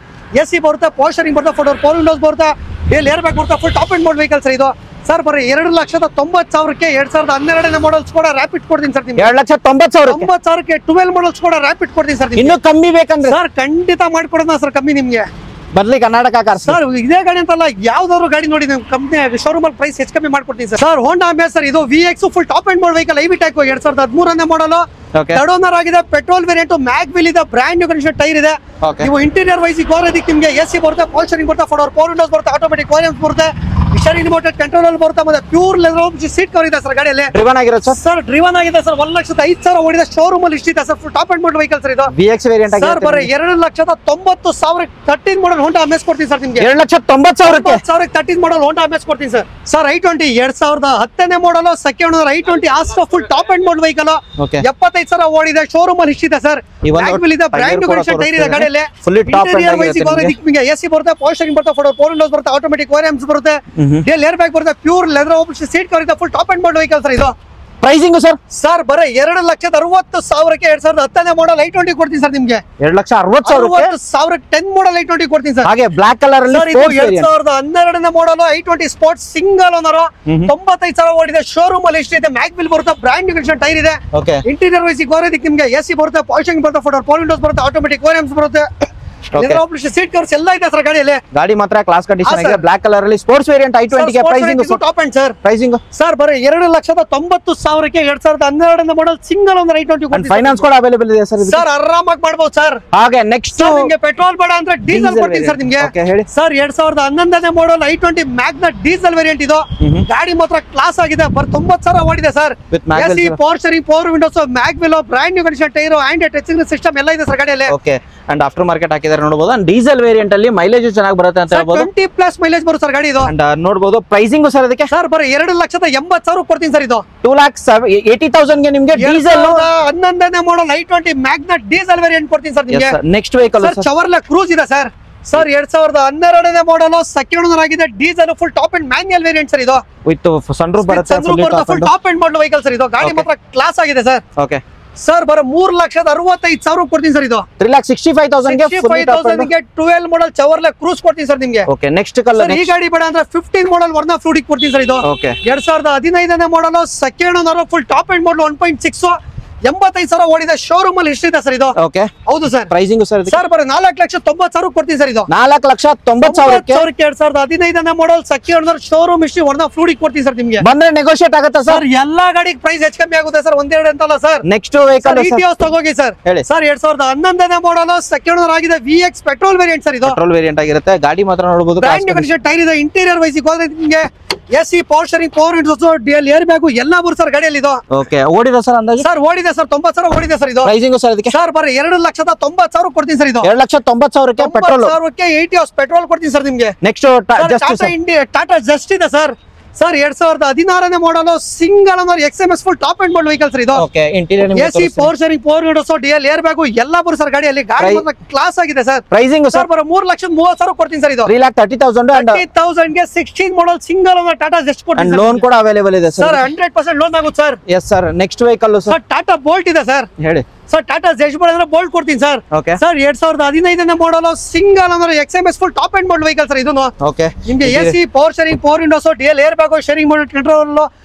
ಎಸಿ ಬರುತ್ತೆ, ಪೋಸ್ಟರಿಂಗ್ ಬರುತ್ತೆ, ಫೋರ್ ವಿಂಡೋಸ್ ಬರುತ್ತೆ, ಏರ್ ಬ್ಯಾಗ್ ಬರುತ್ತೆ, full top end bold vehicle sir. ಇದು ಸರ್ ಬರೀ 2,90,000ಕ್ಕೆ 2012ನೇ ಮಾಡಲ್ ಸ್ಕೋಡಾ ರ್ಯಾಪಿಡ್ ಕೊಡ್ತೀನಿ ಸರ್. 2,90,000ಕ್ಕೆ 12 ಮಾಡಲ್ ಸ್ಕೋಡಾ ರ್ಯಾಪಿಡ್ ಕೊಡ್ತೀನಿ ಸರ್. ಇನ್ನೂ ಕಮ್ಮಿ ಬೇಕಂದ್ರೆ ಸರ್ ಖಂಡಿತ ಮಾಡ್ಕೊಡೋಣ ಸರ್, ಕಮ್ಮಿ ನಿಮ್ಗೆ. ಬರ್ಲಿ ಕರ್ನಾಟಕ ಕಾರ್ಸ್ ಸರ್. ಇದೇ ಗಾಡಿ ಅಂತಲ್ಲ, ಯಾವ್ದಾದ್ರು ಗಾಡಿ ನೋಡಿ ನೀವು ಕಂಪ್ನಿ ಶೋರೂಮ್ ಅಲ್ಲಿ ಪ್ರೈಸ್ ಹೆಚ್ಚು ಕಮ್ಮಿ ಮಾಡ್ಕೊಡ್ತೀನಿ sir. Sir Honda Amaze sir. ಇದು VX full top end bold vehicle, iVTEC 2013ನೇ ಮಾಡಲ್, ಥರ್ಡ್ ಓನರ್ ಆಗಿದೆ, ಪೆಟ್ರೋಲ್ ವೇರಿಯಂಟ್, ಮ್ಯಾಗ್ವಿಲ್ ಇದೆ, ಬ್ರ್ಯಾಂಡ್ ನ್ಯೂ ಕಂಡೀಷನ್ ಟೈರ್ ಇದೆ. ನೀವು ಇಂಟೀರಿಯರ್ ವೈಸ್ ಗೋರದಿಕ್ ನಿಮ್ಗೆ ಎಸಿ ಬರುತ್ತೆ, ಪೋಲ್ಸ್ಟರಿಂಗ್ ಬರುತ್ತೆ, ಫೋರ್ ವಿಂಡೋಸ್ ಬರುತ್ತೆ, ಆಟೋಮೆಟಿಕ್ ವಾಲ್ಯೂಮ್ಸ್ ಬರುತ್ತೆ, ಸ್ಟೀರಿಂಗ್ ರಿಮೋಟ್ ಕಂಟ್ರೋಲ್ ಅಲ್ಲಿ ಬರುತ್ತೆ, ಮತ್ತೆ ಪ್ಯೂರ್ ಲೆದರ್ ಸೀಟ್ ಕವರ್ ಇದೆ ಸರ್ ಗಾಡಿಯಲ್ಲಿ. ಡ್ರಿವನ್ ಆಗಿರುತ್ತೆ ಸರ್. ಡ್ರಿವನ್ ಆಗಿದೆ ಸರ್. 1,05,000 ಓಡಿದೆ, ಶೋರೂಮ್ ಅಲ್ಲಿ ಇಷ್ಟಿದೆ sir. Full top end bold vehicle sir. ಇದು VX ವೇರಿಯಂಟ್ ಆಗಿದೆ ಸರ್. ಬರೀ 2,90,000 13 ಮಾಡಲ್ ಹೋಂಡಾ ಅಮೇಜ್ ಕೊಡ್ತೀನಿ ಸರ್ ನಿಮ್ಗೆ. 2,90,000ಕ್ಕೆ 13 ಮಾಡಲ್ ಹೋಂಡಾ ಅಮೇಜ್ ಕೊಡ್ತೀನಿ ಸರ್. ಸರ್ i20 2010ನೇ model, second owner, i20 Astra full top end bold vehicle, 75,000 ಓಡಿದೆ, ಶೋರೂಮ್ ಅಲ್ಲಿ ಇಷ್ಟಿದೆ ಸರ್. ಮ್ಯಾಗ್ವಿಲ್ ಇದೆ, ಬ್ರ್ಯಾಂಡ್ ನ್ಯೂ ಕಂಡೀಷನ್ ಟೈರ್ ಇದೆ ಗಾಡಿಯಲ್ಲಿ. ಇಂಟೀರಿಯರ್ ವೈಸ್ ನಿಮಗೆ ಎಸಿ ಬರುತ್ತೆ, ಪೋಸ್ಟರಿಂಗ್ ಬರುತ್ತೆ, ಫೋರ್ ವಿಂಡೋಸ್ ಬರುತ್ತೆ, ಆಟೋಮೆಟಿಕ್ ವಾಲ್ಯೂಮ್ಸ್ ಬರುತ್ತೆ, ಏರ್ ಬ್ಯಾಗ್ ಬರುತ್ತೆ, ಪ್ಯೂರ್ ಲೆದರ್ ಸೀಟ್ ಕವರ್ ಇದೆ, full top end bold vehicle sir. ಇದು ಪ್ರೈಸಿಂಗ್ ಸರ್. ಸರ್ ಬರೀ 2,60,000ಕ್ಕೆ 2010ನೇ ಮಾಡಲ್ i20 ಕೊಡ್ತೀನಿ ಸರ್ ನಿಮ್ಗೆ. 2,60,000 10 ಮಾಡಲ್ i20 ಕೊಡ್ತೀನಿ ಸರ್. ಹಾಗೆ ಬ್ಲಾಕ್ ಕಲರ್ ಅಲ್ಲಿ 2012ನೇ model i20 sports single owner, 95,000 ಓಡಿದೆ, ಶೋರೂಮ್ ಅಲ್ಲಿ ಎಷ್ಟಿದೆ, ಮ್ಯಾಗ್ವಿಲ್ ಬರುತ್ತೆ, ಬ್ರ್ಯಾಂಡ್ ನ್ಯೂ ಕಂಡೀಷನ್ ಟೈರ್ ಇದೆ, ಇಂಟೀರಿಯರ್ ವೈಸ್ ಗೋರದಿಕ್ ನಿಮ್ಗೆ ಎಸಿ ಬರುತ್ತೆ, ಪಾಲಿಶಿಂಗ್ ಬರುತ್ತೆ, ಫೋರ್ ವಿಂಡೋಸ್ ಬರುತ್ತೆ, ಆಟೋಮೆಟಿಕ್ ವಾಲ್ಯೂಮ್ಸ್ ಬರುತ್ತೆ, ಸೀಟ್ ಕವರ್ಸ್ ಎಲ್ಲ ಇದೆ ಸರ್ ಗಾಡಿಯಲ್ಲಿ. ಗಾಡಿ ಮಾತ್ರ ಕ್ಲಾಸ್ ಕಂಡೀಷನ್ ಆಗಿದೆ, ಬ್ಲಾಕ್ ಕಲರ್ ಅಲ್ಲಿ ಸ್ಪೋರ್ಟ್ಸ್ ವೇರಿಯಂಟ್ i20 ಗೆ pricing top end sir. Pricing sir ಬರೀ 2,90,000ಕ್ಕೆ 2012ನೇ model single owner i20 finance ಕೂಡ ಅವೈಲೇಬಲ್ ಇದೆ ಸರ್. ಸರ್ ಆರಾಮಾಗಿ ಮಾಡಬಹುದು ಸರ್. ಹಾಗೆ ನೆಕ್ಸ್ಟ್ ನಿಮಗೆ ಪೆಟ್ರೋಲ್ ಬೇಡ ಅಂದ್ರೆ ಡೀಸೆಲ್ ಕೊಡ್ತೀನಿ ಸರ್ ನಿಮ್ಗೆ. ಸರ್ 2011ನೇ model i20 Magna diesel variant. ಇದು ಗಾಡಿ ಮಾತ್ರ ಕ್ಲಾಸ್ ಆಗಿದೆ, ಬರ್ 90,000 ಓಡಿದೆ sir. AC, power steering, four windows, mag wheel, brand new condition tyre, Android touching system ಎಲ್ಲ ಇದೆ ಸರ್ ಗಾಡಿಯಲ್ಲಿ. ಅಂಡ್ ಆಫ್ಟರ್ ಮಾರ್ಕೆಟ್ ಹಾಕಿದ್ದಾರೆ ನೋಡಬಹುದು. ಡೀಸೆಲ್ ವೇರಿಯಂಟ್ ಅಲ್ಲಿ ಮೈಲೇಜ್ ಚೆನ್ನಾಗಿ ಬರುತ್ತೆ ಅಂತ ಹೇಳ್ಬೋದು. 20+ ಮೈಲೇಜ್ ಬರುತ್ತೆ ಸರ್ ಗಾಡಿ ಇದು. ಅಂಡ್ ನೋಡಬಹುದು ಪ್ರೈಸಿಂಗ್ ಸರ್ ಅದಕ್ಕೆ. ಸರ್ ಬರೀ 2,80,000 ಕೊಡ್ತೀನಿ ಸರ್. ಇದು 2,80,000 ಗೆ ನಿಮಗೆ ಡೀಸೆಲ್ 11ನೇ ಮಾಡಲ್ i20 ಮ್ಯಾಗ್ನಾ ಡೀಸೆಲ್ ವೇರಿಯಂಟ್ ಕೊಡ್ತೀನಿ ಸರ್ ನಿಮಗೆ. Next vehicle sir Chevrolet cruise ಇದೆ ಸರ್. ಸರ್ 2012ನೇ ಮಾಡಲ್, ಸೆಕೆಂಡ್ ಓನರ್ ಆಗಿದೆ, diesel full top and manual variant sir. ಇದು ವಿತ್ ಸನ್ರೂಫ್ ಬರುತ್ತೆ, full top end model vehicle sir. ಇದು ಗಾಡಿ ಮಾತ್ರ ಕ್ಲಾಸ್ ಆಗಿದೆ ಸರ್. ಓಕೆ ಸರ್ ಬರೋ 3,65,000 ಕೊಡ್ತೀನಿ ಸರ್. ಇದು 3,65,000 ಗೆ 12 ಮಾಡಲ್ ಚವರ್ಲೆ ಕ್ರೂಸ್ ಕೊಡ್ತೀನಿ ಸರ್ ನಿಮ್ಗೆ. Okay next colour. ಈ ಗಾಡಿ ಬೇಡ ಅಂದ್ರೆ 15 ಮಾಡಲ್ ವರ್ನಾ ಫ್ಲೂಡಿಕ್ ಕೊಡ್ತೀನಿ ಸರ್. ಇದು 2015ನೇ model, second owner, full top end model, 1.6, 85,000 ಓಡಿದೆ, ಶೋರೂಮ್ ಅಲ್ಲಿ ಎಷ್ಟಿದೆ ಸರ್. ಇದು ಓಕೆ ಹೌದು ಸರ್. ಪ್ರೈಸಿಂಗ್ ಸರ್ ಸರ್ ಬರೀ 4,90,000 ಕೊಡ್ತೀನಿ ಸರ್. ಇದು 4,90,000ಕ್ಕೆ 2015ನೇ model, second owner, showroom history, Verna fluidic ಕೊಡ್ತೀನಿ ಸರ್ ನಿಮ್ಗೆ. ಬಂದ್ರೆ ನೆಗೋಷಿಯೇಟ್ ಆಗುತ್ತಾ ಸರ್? ಎಲ್ಲಾ ಗಾಡಿಗೆ ಪ್ರೈಸ್ ಹೆಚ್ಚು ಕಮ್ಮಿ ಆಗುತ್ತೆ ಸರ್, ಒಂದೆರಡು ಅಂತಲ್ಲ ಸರ್. ನೆಕ್ಸ್ಟ್ ವೆಹಿಕಲ್ ಇಟಿಯೋಸ್ ತಗೋಗಿ ಸರ್. ಸರ್ 2011ನೇ ಮಾಡಲ್, ಸೆಕೆಂಡ್ ಓನರ್ ಆಗಿದೆ, VX ಪೆಟ್ರೋಲ್ ವೇರಿಯಂಟ್ ಸರ್. ಇದು ಪೆಟ್ರೋಲ್ ವೇರಿಯಂಟ್ ಆಗಿರುತ್ತೆ, ಗಾಡಿ ಮಾತ್ರ ನೋಡಬಹುದು, ಬ್ರ್ಯಾಂಡ್ ನ್ಯೂ ಕಂಡೀಷನ್ ಟೈರ್ ಇದೆ, ಇಂಟೀರಿಯರ್ ವೈಸ್ ಹೋದ್ರೆ ನಿಮಗೆ AC, power steering, four windows, air bag ಎಲ್ಲ ಬರುತ್ತೆ ಸರ್ ಗಾಡಿಯಲ್ಲಿ. ಇದು ಓಕೆ ಓಡಿದೆ ಸರ್ ಅಂದಾಜು? ಸರ್ ಓಡಿದೆ ಸರ್, 90,000 ಓಡಿದೆ ಸರ್. ಇದು ಪ್ರೈಸಿಂಗ್ ಸರ್ ಅದಕ್ಕೆ? ಸರ್ ಬರೀ 2,90,000 ಕೊಡ್ತೀನಿ ಸರ್. ಇದು 2,90,000ಕ್ಕೆ ಪೆಟ್ರೋಲ್, 80 ಪೆಟ್ರೋಲ್ ಕೊಡ್ತೀನಿ ಸರ್ ನಿಮ್ಗೆ. ನೆಕ್ಸ್ಟ್ ಟಾಟಾ ಜಸ್ಟ್ ಇದೆ ಸರ್. ಸರ್ 2016ನೇ model, single owner, XMS full top end bold vehicle sir. ಇದು AC, power steering, four windows, air bag ಎಲ್ಲ ಬರುತ್ತೆ ಸರ್ ಗಾಡಿಯಲ್ಲಿ. ಗಾಡಿ ಕ್ಲಾಸ್ ಆಗಿದೆ ಸರ್. ಪ್ರೈಸಿಂಗ್ ಸರ್ ಬರೋ 3,30,000 ಕೊಡ್ತೀನಿ ಸರ್. ಇದು 3,30,000 ಗೆ 16 model single owner Tata Zest ಕೊಡ್ತೀನಿ. ಲೋನ್ ಕೂಡ ಅವೈಲೇಬಲ್ ಇದೆ ಸರ್. 100% ಲೋನ್ ಆಗುತ್ತೆ sir. Yes sir. Next vehicle sir Tata Bolt ಇದೆ ಸರ್. ಹೇಳಿ ಸರ್. ಟಾಟಾ ಜಸ್ಟ್ ಬೋಲ್ಟ್ ಅಂದ್ರೆ ಬೋಲ್ಟ್ ಕೊಡ್ತೀನಿ ಸರ್. ಸರ್ 2015ನೇ model, single owner, XMS full top end bold vehicle sir. ಇದು ನಿಮ್ಗೆ AC, power steering, four windows, air bag, steering mode control,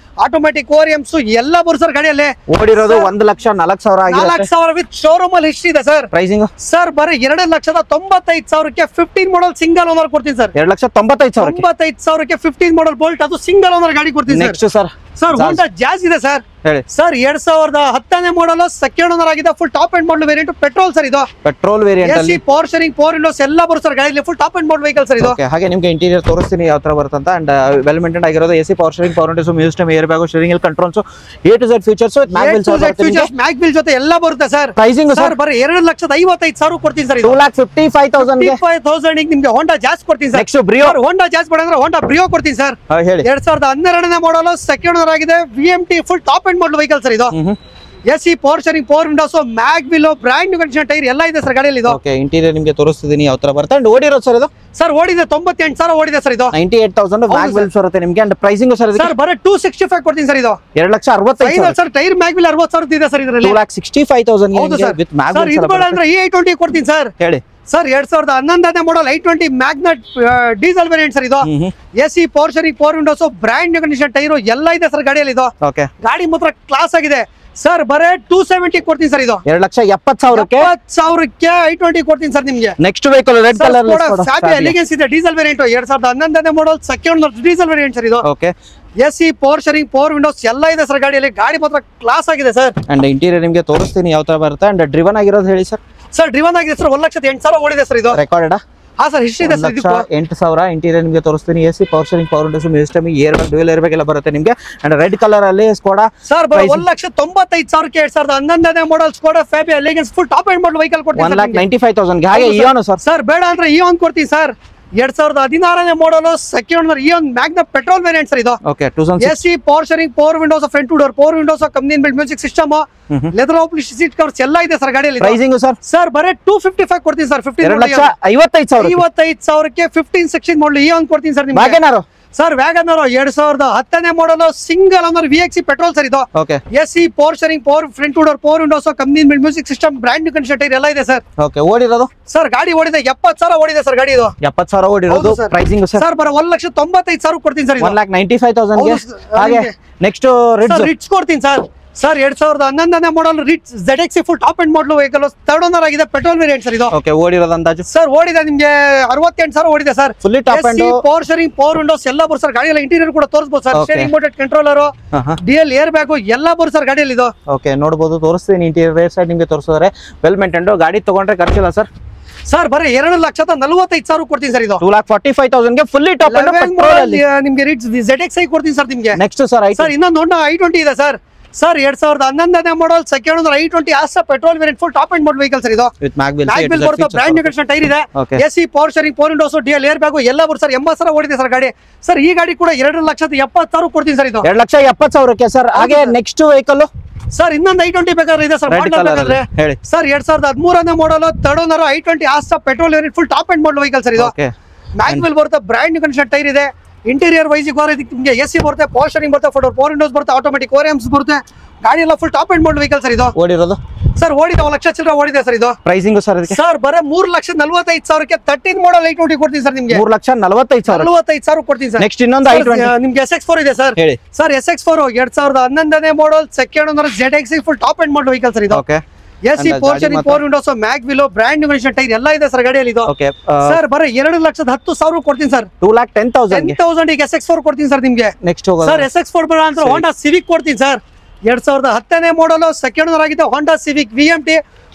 automatic ORVMs ಎಲ್ಲ ಬರುತ್ತೆ ಸರ್ ಗಾಡಿಯಲ್ಲಿ. ಓಡಿರೋದು 1,04,000 ಆಗಿದೆ. 4,00,000 ವಿತ್ ಶೋರೂಮ್ ಅಲ್ಲಿ ಹಿಸ್ಟ್ರಿ ಇದೆ ಸರ್. ಪ್ರೈಸಿಂಗ್ ಸರ್ ಬರೀ 2,95,000ಕ್ಕೆ 15 ಮಾಡಲ್ ಸಿಂಗಲ್ ಓನರ್ ಕೊಡ್ತೀನಿ ಸರ್. 2,95,000ಕ್ಕೆ 15 ಮಾಡಲ್ ಬೋಲ್ಟ್, ಅದು ಸಿಂಗಲ್ ಓನರ್ ಗಾಡಿ ಕೊಡ್ತೀನಿ. ನೆಕ್ಸ್ಟ್ ಸರ್ ಸರ್ ಹೋಂಡಾ ಜಾಸ್ ಇದೆ ಸರ್ ಹೇಳಿ ಸರ್ 2010ನೇ ಮಾಡಲ್ ಸೆಕೆಂಡ್ ಓನರ್ ಆಗಿದೆ full top end model variant petrol sir ಇದು ಪೆಟ್ರೋಲ್ ವೇರಿಯಂಟ್ ಅಲ್ಲಿ ಪವರ್ ಶೇರಿಂಗ್ ಪವರ್ ವಿಂಡೋಸ್ ಎಲ್ಲ ಬರುತ್ತೆ ಸರ್ ಗಾಡಿಯಲ್ಲಿ full top end model vehicle sir ಇದು ಓಕೆ ಹಾಗೆ ನಿಮಗೆ ಇಂಟೀರಿಯರ್ ತೋರಿಸ್ತೀನಿ ಯಾವ ತರ ಬರುತ್ತೆ ಅಂತ ಅಂಡ್ ವೆಲ್ ಮೇಂಟೈನ್ ಆಗಿರೋದು AC power steering power windows music system air bag steering wheel controls A to Z features mag ಬಿಲ್ ಜೊತೆ ಎಲ್ಲ ಬರುತ್ತೆ ಸರ್ ಪ್ರೈಸಿಂಗ್ ಸರ್ ಬರೀ 2,55,000 ಕೊಡ್ತೀನಿ ಸರ್ ಇದು 2,55,000 ನಿಮ್ಗೆ ಹೋಂಡಾ ಜಾಸ್ ಕೊಡ್ತೀನಿ ಸರ್ ನೆಕ್ಸ್ಟ್ ಬ್ರಿಯೋ ಹೋಂಡಾ ಜಾಸ್ ಬೇಡಂದ್ರೆ ಹೋಂಡಾ ಬ್ರಿಯೋ ಕೊಡ್ತೀನಿ ಸರ್ ಹೇಳಿ 2012ನೇ ಮಾಡಲ್ ಸೆಕೆಂಡ್ ಓನರ್ ಆಗಿದೆ VMT full top end model vehicle sir ಇದು AC power steering power windows mag wheel brand new condition tyre ಎಲ್ಲ ಇದೆ ಸರ್ ಗಾಡಿಯಲ್ಲಿ ಇದು ಓಕೆ ಇಂಟೀರಿಯರ್ ನಿಮಗೆ ತೋರಿಸ್ತಿದ್ದೀನಿ ಯಾವ ತರ ಬರುತ್ತೆ ಅಂಡ್ ಓಡಿರೋದು ಸರ್ ಇದು ಸರ್ ಓಡಿದೆ 98,000 ಓಡಿದೆ ಸರ್ ಇದು 98,000 ಮ್ಯಾಗ್ ವಿಲ್ ಬರುತ್ತೆ ನಿಮಗೆ ಅಂಡ್ ಪ್ರೈಸಿಂಗ್ ಸರ್ ಸರ್ ಬರೀ 265 ಕೊಡ್ತೀನಿ ಸರ್ ಇದು 2,65,000 ಸರ್ ಟೈರ್ ಮ್ಯಾಗ್ ವಿಲ್ 60,000 ಇದೆ ಸರ್ ಇದರಲ್ಲಿ 2,65,000 ವಿತ್ ಮ್ಯಾಗ್ ಸರ್ ಇದು ಬೇಡ ಅಂದ್ರೆ i20 ಕೊಡ್ತೀನಿ ಸರ್ ಹೇಳಿ ಸರ್ 2011ನೇ model i20 magnet diesel variant sir ಇದು AC power steering power windows brand new condition tyre ಎಲ್ಲ ಇದೆ ಸರ್ ಗಾಡಿಯಲ್ಲಿ ಇದು ಓಕೆ ಗಾಡಿ ಮಾತ್ರ ಕ್ಲಾಸ್ ಆಗಿದೆ ಸರ್ ಬರೇ 270 ಕೊಡ್ತೀನಿ ಸರ್ ಇದು 2,70,000 70,000ಕ್ಕೆ i20 ಕೊಡ್ತೀನಿ ಸರ್ ನಿಮ್ಗೆ next vehicle red colour Fabia elegance ಇದೆ ಡೀಸೆಲ್ ವೇರಿಯಂಟ್ 2011ನೇ model second diesel variant sir ಇದು okay AC power steering power windows ಎಲ್ಲ ಇದೆ ಸರ್ ಗಾಡಿಯಲ್ಲಿ ಗಾಡಿ ಮಾತ್ರ ಕ್ಲಾಸ್ ಆಗಿದೆ ಸರ್ ಅಂಡ್ ಇಂಟೀರಿಯರ್ ನಿಮಗೆ ತೋರಿಸ್ತೀನಿ ಯಾವ ತರ ಬರುತ್ತೆ ಅಂಡ್ ಡ್ರಿವನ್ ಆಗಿರೋದು ಹೇಳಿ ಸರ್ ಸರ್ ಡ್ರಿವನ್ ಆಗಿದೆ ಸರ್ 1,08,000 ಓಡಿದೆ ಸರ್ ಇದು ರೆಕಾರ್ಡೆಡ್ ಹಾ ಸರ್ ಹಿಸ್ಟ್ರಿ ಇದೆ ಸರ್ ಇದು 8,000 ಇಂಟೀರಿಯರ್ ನಿಮಗೆ ತೋರಿಸ್ತೀನಿ AC power steering power windows music system air bag dual air bag ಎಲ್ಲ ಬರುತ್ತೆ ನಿಮಗೆ ಅಂಡ್ ರೆಡ್ ಕಲರ್ ಅಲ್ಲಿ ಸ್ಕೋಡಾ ಸರ್ 1,95,000ಕ್ಕೆ 2011ನೇ model Skoda Fabia elegance full top end model vehicle ಕೊಡ್ತೀನಿ 1,95,000 ಹಾಗೆ ಇಯೋನು ಸರ್ ಸರ್ ಬೇಡ ಅಂದ್ರೆ ಇಯೋನ್ ಕೊಡ್ತೀನಿ ಸರ್ 2016ನೇ model second owner Eon Magna petrol variant sir ಇದು okay 2006 AC power steering power windows front two door power windows company build music system leather ಆಪ್ಲಿಶ್ ಸೀಟ್ ಕವರ್ಸ್ ಎಲ್ಲ ಇದೆ ಸರ್ ಗಾಡಿಯಲ್ಲಿ ಪ್ರೈಸಿಂಗ್ ಸರ್ ಸರ್ ಬರೇ 255 ಕೊಡ್ತೀನಿ ಸರ್ 2,55,000 15 ಸೆಕ್ಷನ್ ಮಾಡಲ್ ಇಯೋನ್ ಕೊಡ್ತೀನಿ ಸರ್ ನಿಮ್ಗೆ ವ್ಯಾಗನರ್ ಸರ್ ವ್ಯಾಗನರ್ 2010ನೇ model single owner VXC petrol sir ಇದು okay AC power steering power front two door power windows company build music system brand new condition tyre ಎಲ್ಲ ಇದೆ ಸರ್ ಓಕೆ ಓಡಿರೋದು ಸರ್ ಗಾಡಿ ಓಡಿದೆ 70,000 ಓಡಿದೆ ಸರ್ ಗಾಡಿ ಇದು 70,000 ಓಡಿರೋದು ಪ್ರೈಸಿಂಗ್ ಸರ್ ಸರ್ ಬರ 1,95,000 ಕೊಡ್ತೀನಿ ಸರ್ 1,95,000 ಗೆ ಹಾಗೆ ನೆಕ್ಸ್ಟ್ ರಿಟ್ಸ್ ಕೊಡ್ತೀನಿ ಸರ್ ಸರ್ 2011ನೇ model Ritz ZXC full top end model vehicle third owner ಆಗಿದೆ ಪೆಟ್ರೋಲ್ ವೇರಿಯಂಟ್ ಸರ್ ಇದು ಓಕೆ ಓಡಿರೋದು ಅಂದಾಜು ಸರ್ ಓಡಿದೆ ನಿಮಗೆ 68,000 ಓಡಿದೆ sir fully top end power steering power windows ಎಲ್ಲ ಬರುತ್ತೆ ಸರ್ ಗಾಡಿಯಲ್ಲಿ ಇಂಟೀರಿಯರ್ ಕೂಡ ತೋರಿಸಬಹುದು sir steering mounted controller DL air bag ಎಲ್ಲ ಬರುತ್ತೆ ಸರ್ ಗಾಡಿಯಲ್ಲಿ ಇದು ಓಕೆ ನೋಡಬಹುದು ತೋರಿಸ್ತೀನಿ ಇಂಟೀರಿಯರ್ ರೇಟ್ ಸೈಡ್ ನಿಮಗೆ ತೋರಿಸಿದ್ರೆ ವೆಲ್ ಮೇಂಟೈನ್ಡ್ ಗಾಡಿ ತಗೊಂಡ್ರೆ ಖರ್ಚಿಲ್ಲ ಸರ್ ಸರ್ ಬರೀ 2,45,000 ಕೊಡ್ತೀನಿ ಸರ್ ಇದು 2,45,000 ಗೆ ಫುಲ್ಲಿ ಟಾಪ್ ಅಂಡ್ ಪೆಟ್ರೋಲ್ ಅಲ್ಲಿ ನಿಮಗೆ ರಿಟ್ಸ್ ZXI ಕೊಡ್ತೀನಿ ಸರ್ ನಿಮಗೆ ನೆಕ್ಸ್ಟ್ ಸರ್ ಸರ್ ಇನ್ನೊಂದು ಹೋಂಡಾ i20 ಇದೆ ಸರ್ ಸರ್ 2011ನೇ model second owner i20 Asta petrol variant full top end model vehicle sir ಇದು ವಿತ್ ಮ್ಯಾಗ್ ಬಿಲ್ ಬರುತ್ತೆ ಬ್ರಾಂಡ್ ನ್ಯೂ ಕಂಡೀಷನ್ ಟೈರ್ ಇದೆ AC power steering power windows DL air bag ಎಲ್ಲ ಬರುತ್ತೆ ಸರ್ 80,000 ಓಡಿದೆ ಸರ್ ಗಾಡಿ ಸರ್ ಈ ಗಾಡಿ ಕೂಡ 2,70,000 ಕೊಡ್ತೀನಿ ಸರ್ ಇದು 2,70,000 ಸರ್ ಹಾಗೆ ನೆಕ್ಸ್ಟ್ ವೆಹಿಕಲ್ ಸರ್ ಇನ್ನೊಂದು i20 ಬೇಕಾದ್ರೆ ಇದೆ ಸರ್ ಹೇಳಿ ಸರ್ 2013ನೇ model third owner i20 Asta petrol variant full top end model vehicle sir ಇದು ಮ್ಯಾಗ್ ಬಿಲ್ ಬರುತ್ತೆ ಬ್ರಾಂಡ್ ನ್ಯೂ ಕಂಡೀಷನ್ ಟೈರ್ ಇದೆ ಇಂಟೀರಿಯರ್ ವೈಸ್ ನಿಮಗೆ ಎಸಿ ಬರುತ್ತೆ ಪವರ್ ಶೇರಿಂಗ್ ಬರುತ್ತೆ ಪವರ್ ವಿಂಡೋಸ್ ಬರುತ್ತೆ ಆಟೋಮೆಟಿಕ್ ORMs ಬರುತ್ತೆ ಗಾಡಿ ಎಲ್ಲ full top end model vehicle sir ಇದು ಓಡಿರೋದು ಸರ್ ಓಡಿದೆ 1,00,000 ಚಿಲ್ಲರೆ ಓಡಿದೆ ಸರ್ ಇದು ಪ್ರೈಸಿಂಗ್ ಸರ್ ಇದಕ್ಕೆ ಸರ್ ಬರೇ 3,45,000ಕ್ಕೆ 13 ಮಾಡಲ್ i20 ಕೊಡ್ತೀನಿ ಸರ್ ನಿಮಗೆ 3,45,000 ಕೊಡ್ತೀನಿ ಸರ್ ನೆಕ್ಸ್ಟ್ ಇನ್ನೊಂದು i20 ನಿಮ್ಗೆ SX4 ಇದೆ ಸರ್ ಹೇಳಿ ಸರ್ SX4 2011ನೇ model second owner ZXI full top end model vehicle sir ಇದು okay AC power steering power windows mag wheel brand new condition tyre ಎಲ್ಲ ಇದೆ ಸರ್ ಗಾಡಿಯಲ್ಲಿ ಇದು ಓಕೆ ಸರ್ ಬರೇ 2,10,000 ಕೊಡ್ತೀನಿ ಸರ್ 2,10,000 ಈಗ SX4 ಕೊಡ್ತೀನಿ ಸರ್ ನಿಮ್ಗೆ ನೆಕ್ಸ್ಟ್ ಹೋಗೋದು ಸರ್ SX4 ಬರ ಅಂತ ಹೋಂಡಾ ಸಿವಿಕ್ ಕೊಡ್ತೀನಿ ಸರ್ 2010ನೇ ಮಾಡಲ್ ಸೆಕೆಂಡ್ ಓನರ್ ಆಗಿದೆ Honda Civic VMT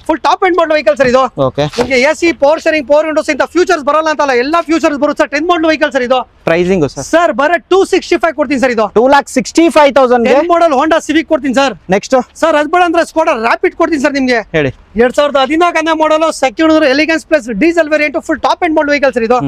full top end model vehicle sir ಇದು ಓಕೆ ನಿಮಗೆ AC power steering power windows ಇಂತ ಫ್ಯೂಚರ್ಸ್ ಬರಲ್ಲ ಅಂತಲ್ಲ ಎಲ್ಲ ಫ್ಯೂಚರ್ಸ್ ಬರುತ್ತೆ ಸರ್ 10 ಮಾಡಲ್ ವೆಹಿಕಲ್ ಸರ್ ಇದು ಪ್ರೈಸಿಂಗ್ ಸರ್ ಬರೇ 265 ಕೊಡ್ತೀನಿ ಸರ್ ಇದು 2,65,000 ಗೆ 10 ಮಾಡಲ್ ಹೋಂಡಾ ಸಿವಿಕ್ ಕೊಡ್ತೀನಿ ಸರ್ ನೆಕ್ಸ್ಟ್ ಸರ್ ಅದು ಬೇಡ ಅಂದ್ರೆ ಸ್ಕೋಡಾ ರ್ಯಾಪಿಡ್ ಕೊಡ್ತೀನಿ ಸರ್ ನಿಮಗೆ ಹೇಳಿ 2014ನೇ ಮಾಡಲ್ second owner elegance plus diesel variant full top end model vehicle sir ಇದು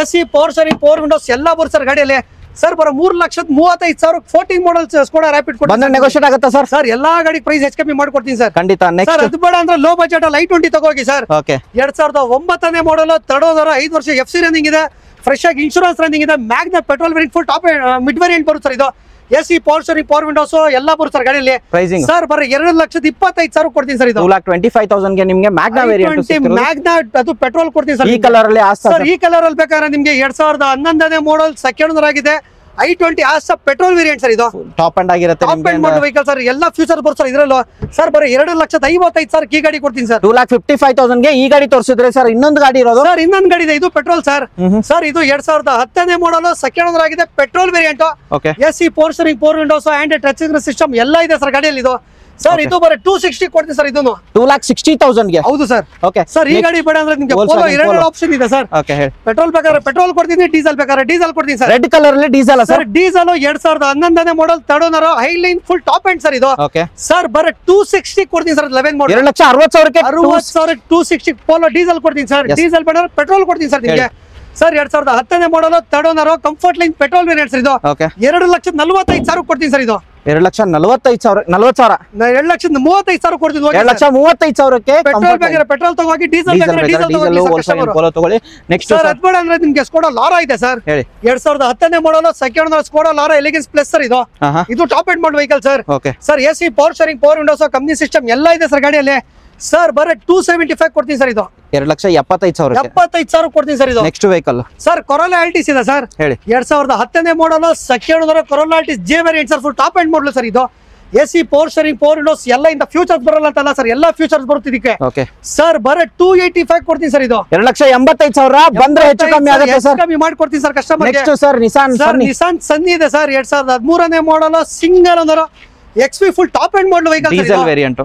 AC power steering power windows ಎಲ್ಲ ಬರುತ್ತೆ ಸರ್ ಗಾಡಿಯಲ್ಲಿ ಸರ್ ಬರೋ 3,35,000 14 ಮಾಡಲ್ ಸ್ಕೋಡಾ ರ್ಯಾಪಿಡ್ ಬಂದ್ರೆ ನೆಗೋಷಿಯೇಟ್ ಆಗುತ್ತಾ ಸರ್ ಸರ್ ಎಲ್ಲಾ ಗಾಡಿ ಪ್ರೈಸ್ ಹೆಚ್ಚು ಕಮ್ಮಿ ಮಾಡ್ಕೊಡ್ತೀನಿ ಸರ್ ಖಂಡಿತ ಸರ್ ನೆಕ್ಸ್ಟ್ ಅದು ಬೇಡ ಅಂದ್ರೆ ಲೋ ಬಜೆಟ್ ಅಲ್ಲಿ i20 ತಗೋಗಿ ಸರ್ ಓಕೆ 2009ನೇ ಮಾಡಲ್ ಥರ್ಡ್ ಓನರ್ 5 ವರ್ಷ FC ರನ್ನಿಂಗ್ ಇದೆ ಫ್ರೆಶ್ ಆಗಿ ಇನ್ಶೂರೆನ್ಸ್ ರನ್ನಿಂಗ್ ಇದೆ Magna petrol variant full top mid variant ಬರುತ್ತೆ ಸರ್ ಇದು AC power steering power windows ಎಲ್ಲ ಬರುತ್ತೆ ಸರ್ ಗಾಡಿಯಲ್ಲಿ ಪ್ರೈಸಿಂಗ್ ಸರ್ ಬರೀ 2,25,000 ಕೊಡ್ತೀನಿ ಸರ್ ಇದು 2,25,000 ಗೆ ನಿಮಗೆ ಮ್ಯಾಗ್ನಾ ವೇರಿಯಂಟ್ ಮ್ಯಾಗ್ನಾ ಅದು ಪೆಟ್ರೋಲ್ ಕೊಡ್ತೀನಿ ಸರ್ ಈ ಕಲರ್ ಅಲ್ಲಿ ಸರ್ ಈ ಕಲರ್ ಅಲ್ಲಿ ಬೇಕಾದ್ರೆ ನಿಮಗೆ 2011ನೇ ಮಾಡಲ್ ಸೆಕೆಂಡ್ ಓನರ್ ಆಗಿದೆ i20 Asta petrol variant sir ಇದು ಟಾಪ್ ಅಂಡ್ ಆಗಿರುತ್ತೆ top end model vehicle sir ಎಲ್ಲ ಫ್ಯೂಚರ್ ಬರುತ್ತೆ ಸರ್ ಇದರಲ್ಲೂ ಸರ್ ಬರೀ 2,55,000 ಈ ಗಾಡಿ ಕೊಡ್ತೀನಿ ಸರ್ 2,55,000 ಗೆ ಈ ಗಾಡಿ ತೋರಿಸಿದ್ರೆ ಸರ್ ಇನ್ನೊಂದು ಗಾಡಿ ಇರೋದು ಸರ್ ಇನ್ನೊಂದು ಗಾಡಿ ಇದೆ ಇದು ಪೆಟ್ರೋಲ್ ಸರ್ ಸರ್ ಇದು 2010ನೇ ಮಾಡಲ್ ಸೆಕೆಂಡ್ ಓನರ್ ಆಗಿದೆ petrol variant okay AC power steering 4 Windows and touch system ಎಲ್ಲ ಇದೆ ಸರ್ ಗಾಡಿಯಲ್ಲಿ ಇದು ಸರ್ ಇದು ಬರೀ 260 ಕೊಡ್ತೀನಿ ಸರ್ ಇದನ್ನು 2,60,000 ಗೆ ಹೌದು ಸರ್ ಓಕೆ ಸರ್ ಈ ಗಾಡಿ ಬೇಡ ಅಂದ್ರೆ ನಿಮಗೆ ಪೋಲೋ ಎರಡು ಆಪ್ಷನ್ ಇದೆ ಸರ್ ಓಕೆ ಹೇಳಿ ಪೆಟ್ರೋಲ್ ಬೇಕಾದ್ರೆ ಪೆಟ್ರೋಲ್ ಕೊಡ್ತೀನಿ ಡೀಸೆಲ್ ಬೇಕಾದ್ರೆ ಡೀಸೆಲ್ ಕೊಡ್ತೀನಿ ಸರ್ ರೆಡ್ ಕಲರ್ ಅಲ್ಲಿ ಡೀಸೆಲ್ ಸರ್ ಡೀಸೆಲ್ 2011ನೇ model third owner high line full top end sir ಇದು ಓಕೆ ಸರ್ ಬರೀ 260 ಕೊಡ್ತೀನಿ ಸರ್ 11 ಮಾಡಲ್ 2,60,000 ಗೆ 60,000 260 ಪೋಲೋ ಡೀಸೆಲ್ ಕೊಡ್ತೀನಿ ಸರ್ ಡೀಸೆಲ್ ಬೇಡ ಪೆಟ್ರೋಲ್ ಕೊಡ್ತೀನಿ ಸರ್ ನಿಮಗೆ ಸರ್ 2010ನೇ model third owner comfort line petrol variant sir ಇದು ಓಕೆ 2,45,000 ಕೊಡ್ತೀನಿ ಸರ್ ಇದು 2,45,000 2,35,000 ಕೊಡ್ತೀನಿ 2,35,000 ಪೆಟ್ರೋಲ್ ಬೇಕಾದ್ರೆ ಪೆಟ್ರೋಲ್ ತಗೋಗಿ ಡೀಸೆಲ್ ಬೇಕಾದ್ರೆ ಡೀಸೆಲ್ ಪೋಲೋ ತಗೊಳ್ಳಿ ನೆಕ್ಸ್ಟ್ ಸರ್ ಅದ್ಬೇಡ ಅಂದ್ರೆ ನಿಮ್ಗೆ ಸ್ಕೋಡಾ ಲಾರಾ ಇದೆ ಸರ್ ಹೇಳಿ 2010ನೇ model second owner Skoda Laura elegance plus sir ಇದು ಇದು top end model vehicle sir okay sir AC power steering power windows company system ಎಲ್ಲ ಇದೆ ಸರ್ ಗಾಡಿಯಲ್ಲಿ ಸರ್ ಬರೀ 275 ಕೊಡ್ತೀನಿ ಸರ್ ಇದು 2,75,000 75,000 ಕೊಡ್ತೀನಿ ಸರ್ ಇದು next vehicle sir Corolla Altis ಇದೆ ಸರ್ ಹೇಳಿ 2010ನೇ model second owner Corolla Altis J variant sir full top end model sir ಇದು AC power steering power windows ಎಲ್ಲ ಇಂದ ಫ್ಯೂಚರ್ಸ್ ಬರಲ್ಲ ಅಂತಲ್ಲ ಸರ್ ಎಲ್ಲ ಫ್ಯೂಚರ್ಸ್ ಬರುತ್ತಿದ್ದಕ್ಕೆ ಓಕೆ ಸರ್ ಬರೀ 285 ಕೊಡ್ತೀನಿ ಸರ್ ಇದು 2,85,000 ಬಂದ್ರೆ ಹೆಚ್ಚು ಕಮ್ಮಿ ಆಗುತ್ತೆ ಸರ್ ಕಮ್ಮಿ ಮಾಡ್ಕೊಡ್ತೀನಿ sir customer next sir Nissan Nissan Sunny ಇದೆ ಸರ್ 2013ನೇ model single owner XV full top end model vehicle diesel variant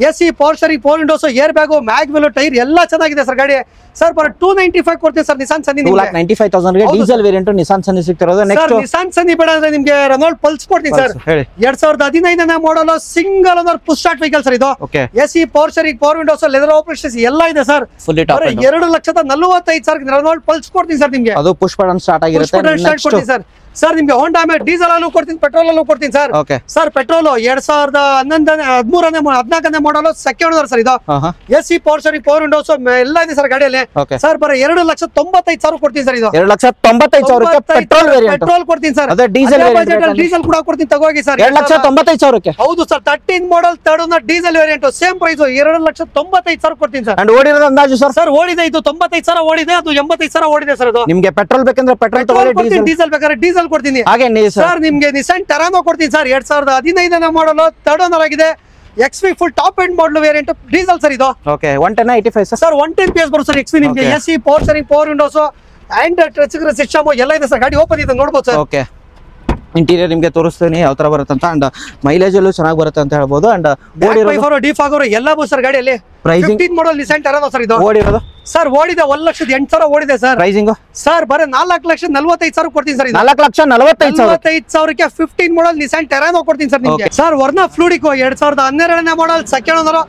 AC power steering power windows air bag mag wheel tyre ಎಲ್ಲ ಚೆನ್ನಾಗಿದೆ ಸರ್ ಗಾಡಿ ಸರ್ ಬರೀ 295 ಕೊಡ್ತೀನಿ ಸರ್ ನಿಸಾನ್ ಸನ್ನಿ 2,95,000 ಗೆ ಡೀಸೆಲ್ ವೇರಿಯಂಟ್ ನಿಸಾನ್ ಸನ್ನಿ ಸಿಗ್ತಿರೋದು ನೆಕ್ಸ್ಟ್ ನಿಸಾನ್ ಸನ್ನಿ ಬೇಡ ಅಂದ್ರೆ ನಿಮಗೆ ರೆನಾಲ್ಟ್ ಪಲ್ಸ್ ಕೊಡ್ತೀನಿ ಸರ್ ಹೇಳಿ 2015ನೇ model single owner push start vehicle sir ಇದು okay AC power steering power windows leather operations ಎಲ್ಲ ಇದೆ sir fully top 2,45,000 Renault Pulse ಕೊಡ್ತೀನಿ ಸರ್ ನಿಮಗೆ ಅದು ಪುಷ್ ಬಟನ್ ಸ್ಟಾರ್ಟ್ ಆಗಿರುತ್ತೆ ಸ್ಟಾರ್ಟ್ ಕೊಡ್ತೀನಿ ಸರ್ ಸರ್ ನಿಮ್ಗೆ ಹೋಂಡಾ ಮೇಲೆ ಡೀಸೆಲ್ ಅಲ್ಲೂ ಕೊಡ್ತೀನಿ ಪೆಟ್ರೋಲ್ ಅಲ್ಲೂ ಕೊಡ್ತೀನಿ ಸರ್ ಓಕೆ ಸರ್ ಪೆಟ್ರೋಲ್ 2014ನೇ ಮಾಡಲ್ ಸೆಕೆಂಡ್ ಓನರ್ ಸರ್ ಇದು AC power steering power windows ಎಲ್ಲ ಇದೆ ಸರ್ ಗಾಡಿಯಲ್ಲಿ ಸರ್ ಬರೀ 2,95,000 ಕೊಡ್ತೀನಿ ಸರ್ ಇದು 2,95,000 ಪೆಟ್ರೋಲ್ ವೇರಿಯಂಟ್ ಪೆಟ್ರೋಲ್ ಕೊಡ್ತೀನಿ ಸರ್ ಅದೇ ಡೀಸೆಲ್ ಡೀಸೆಲ್ ಕೂಡ ಕೊಡ್ತೀನಿ ತಗೋಗಿ ಸರ್ 2,95,000 ಹೌದು sir 13 model third owner diesel variant same price 2,95,000 ಕೊಡ್ತೀನಿ ಸರ್ ಅಂಡ್ ಓಡಿರೋದು ಅಂದಾಜು ಸರ್ ಸರ್ ಓಡಿದೆ ಇದು 95,000 ಓಡಿದೆ ಅದು 85,000 ಓಡಿದೆ ಸರ್ ಅದು ನಿಮ್ಗೆ ಪೆಟ್ರೋಲ್ ಬೇಕಂದ್ರೆ ಪೆಟ್ರೋಲ್ ತಗೊಳ್ಳಿ ಡೀಸೆಲ್ ಬೇಕಾದ್ರೆ ಡೀಸೆಲ್ ಕೊಡ್ತೀನಿ ಹಾಗೆ ಸರ್ ನಿಮ್ಗೆ ನಿಸಾನ್ ಟರಾನೋ ಕೊಡ್ತೀನಿ ಸರ್ 2015ನೇ ಮಾಡಲ್ ಥರ್ಡ್ ಓನರ್ ಆಗಿದೆ XV ಫುಲ್ ಟಾಪ್ ಎಂಡ್ ಮಾಡಲ್ ವೇರಿಯಂಟ್ ಡೀಸೆಲ್ ಸರ್ ಇದು ಓಕೆ 110/85 ಸರ್ 110 PS ಬರುತ್ತೆ ಸರ್ XV ನಿಮ್ಗೆ AC power steering power windows and touch system ಎಲ್ಲ ಇದೆ ಸರ್ ಗಾಡಿ ಓಪನ್ ಇದೆ ನೋಡಬಹುದು ಸರ್ ಓಕೆ ಇಂಟೀರಿಯರ್ ನಿಮಗೆ ತೋರಿಸ್ತೀನಿ ಯಾವ ತರ ಬರುತ್ತೆ ಅಂತ ಅಂಡ್ ಮೈಲೇಜ್ ಅಲ್ಲೂ ಚೆನ್ನಾಗಿ ಬರುತ್ತೆ ಅಂತ ಹೇಳ್ಬೋದು ಅಂಡ್ ಡಿಫಾಗರ್ ಎಲ್ಲ ಸರ್ ಗಾಡಿಯಲ್ಲಿ ಪ್ರೈಸಿಂಗ್ 15 ಮಾಡಲ್ ನಿಸಾನ್ ಟರಾನೋ ಸರ್ ಇದು ಓಡಿರೋದು ಸರ್ ಓಡಿದೆ 1,08,000 ಓಡಿದೆ ಸರ್ ಪ್ರೈಸಿಂಗ್ ಸರ್ ಬರೀ 4,45,000 ಕೊಡ್ತೀನಿ ಸರ್ 4,45,000 15 ಮಾಡಲ್ ನಿಸಾನ್ ಟೆರಾನೋ ಕೊಡ್ತೀನಿ ಸರ್ ನಿಮಗೆ ಸರ್ ವರ್ನಾ ಫ್ಲೂಡಿಕೋ 2012ನೇ ಮಾಡಲ್ ಸೆಕೆಂಡ್ ಓನರ್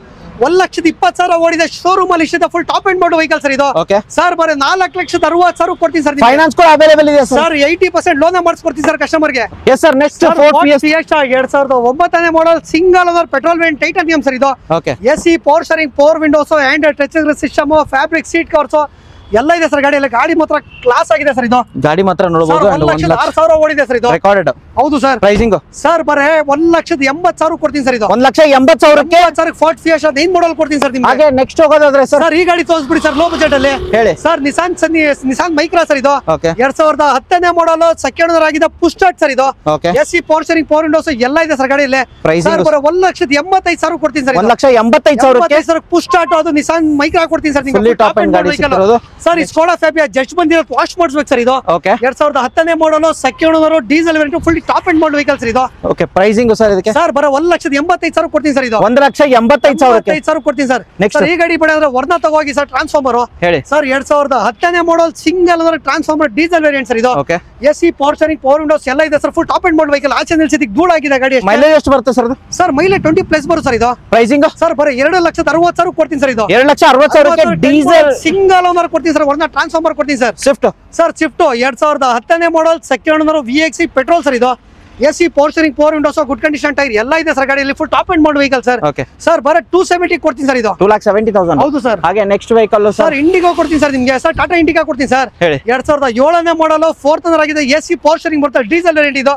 1,20,000 ಓಡಿದೆ ಶೋರೂಮ್ ಅಲ್ಲಿ ಇಷ್ಟಿದೆ full top end model vehicle sir ಇದು ಓಕೆ ಸರ್ ಬರೀ 4,60,000 ಕೊಡ್ತೀನಿ ಸರ್ ಫೈನಾನ್ಸ್ ಕೂಡ ಅವೈಲೇಬಲ್ ಇದೆ ಸರ್ 80% ಲೋನ್ ಮಾಡಿಸ್ಕೊಡ್ತೀನಿ ಸರ್ ಕಸ್ಟಮರ್ಗೆ yes sir next Ford Fiesta 2009ನೇ model single owner petrol variant titanium sir ಇದು okay AC power steering power windows and touch system fabric seat covers ಎಲ್ಲ ಇದೆ ಸರ್ ಗಾಡಿಯಲ್ಲಿ ಗಾಡಿ ಮಾತ್ರ ಕ್ಲಾಸ್ ಆಗಿದೆ ಸರ್ ಇದು ಗಾಡಿ ಮಾತ್ರ ನೋಡಬಹುದು ಅಂಡ್ 1,06,000 ಓಡಿದೆ ಸರ್ ಇದು ರೆಕಾರ್ಡೆಡ್ ಹೌದು ಸರ್ ಪ್ರೈಸಿಂಗ್ ಸರ್ ಬರೇ 1,80,000 ಕೊಡ್ತೀನಿ ಸರ್ ಇದು 1,80,000 ಫೋರ್ಟ್ ಫಿಯೆಸ್ಟಾ 9 ಮಾಡಲ್ ಕೊಡ್ತೀನಿ ಸರ್ ನಿಮಗೆ ಹಾಗೆ ನೆಕ್ಸ್ಟ್ ಹೋಗೋದಾದ್ರೆ ಸರ್ ಈ ಗಾಡಿ ತೋರಿಸ್ಬಿಡಿ ಸರ್ ಲೋ ಬಜೆಟ್ ಅಲ್ಲಿ ಹೇಳಿ ಸರ್ ನಿಸಾನ್ ಮೈಕ್ರಾ ಸರ್ ಇದು ಓಕೆ 2010ನೇ ಮಾಡಲ್ ಸೆಕೆಂಡ್ ಓನರ್ ಆಗಿದೆ ಪುಷ್ ಸ್ಟಾರ್ಟ್ ಸರ್ ಇದು okay AC power steering power windows ಎಲ್ಲ ಇದೆ ಸರ್ ಗಾಡಿಯಲ್ಲಿ ಪ್ರೈಸಿಂಗ್ ಸರ್ ಬರೋ 1,85,000 ಕೊಡ್ತೀನಿ ಸರ್ 1,85,000 ಪುಷ್ ಸ್ಟಾರ್ಟ್ ಅದು ನಿಸಾನ್ ಮೈಕ್ರಾ ಕೊಡ್ತೀನಿ ಸರ್ ಫುಲ್ಲಿ ಟಾಪ್ ಎಂಡ್ ಗಾಡಿ ಸಿಕ್ಕಿರೋದು ಸರ್ ಈ ಸ್ಕೋಡಾ ಫ್ಯಾಬಿಯಾ ಜಸ್ಟ್ ಬಂದಿರೋದು ವಾಶ್ ಮಾಡಿಸ್ಬೇಕು ಸರ್ ಇದು ಓಕೆ 2010ನೇ model second owner diesel variant full top end model vehicle sir ಇದು ಓಕೆ ಪ್ರೈಸಿಂಗ್ ಸರ್ ಇದಕ್ಕೆ ಸರ್ ಬರೋ 1,85,000 ಕೊಡ್ತೀನಿ ಸರ್ ಇದು 1,85,000 ಕೊಡ್ತೀನಿ ಸರ್ Next. ಸರ್ ಈ ಗಾಡಿ ಬೇಡ ಅಂದ್ರೆ ವರ್ನಾ ತಗೋಗಿ ಸರ್ ಟ್ರಾನ್ಸ್ಫಾರ್ಮರ್ ಹೇಳಿ ಸರ್ 2010ನೇ model single owner transformer diesel variant sir ಇದು okay AC power steering power windows ಎಲ್ಲ ಇದೆ sir full top end model vehicle ಆಚೆ ನಿಲ್ಸಿದ್ದಕ್ಕೆ ಧೂಳಾಗಿದೆ ಗಾಡಿ ಮೈಲೇಜ್ ಎಷ್ಟು ಬರುತ್ತೆ ಸರ್ ಅದು ಸರ್ ಮೈಲೇಜ್ 20 ಪ್ಲಸ್ ಬರುತ್ತೆ ಸರ್ ಇದು ಪ್ರೈಸಿಂಗ್ ಸರ್ ಬರೋ 2,60,000 ಕೊಡ್ತೀನಿ ಸರ್ ಇದು 2,60,000 ಡೀಸೆಲ್ ಸಿಂಗಲ್ ಓನರ್ ಕೊಡ್ತೀನಿ ಸರ್ ವರ್ನಾ ಟ್ರಾನ್ಸ್ಫಾರ್ಮರ್ ಕೊಡ್ತೀನಿ sir Swift sir Swift 2010ನೇ model second owner VXE petrol sir ಇದು AC power steering power windows good condition tyre ಎಲ್ಲ ಇದೆ ಸರ್ ಗಾಡಿಯಲ್ಲಿ full top end model vehicle sir okay sir ಬರೋ 270 ಕೊಡ್ತೀನಿ ಸರ್ ಇದು 2,70,000 ಹೌದು ಸರ್ ಹಾಗೆ ನೆಕ್ಸ್ಟ್ ವೆಹಿಕಲ್ ಸರ್ ಇಂಡಿಗೋ ಕೊಡ್ತೀನಿ ಸರ್ ನಿಮಗೆ ಸರ್ ಟಾಟಾ ಇಂಡಿಗಾ ಕೊಡ್ತೀನಿ ಸರ್ ಹೇಳಿ 2007ನೇ ಮಾಡಲ್ ಫೋರ್ತ್ ಓನರ್ ಆಗಿದೆ ಎಸಿ ಪವರ್ ಸ್ಟೀರಿಂಗ್ ಬರ್ತದೆ ಡೀಸೆಲ್ ವೇರಿಯಂಟ್ ಇದು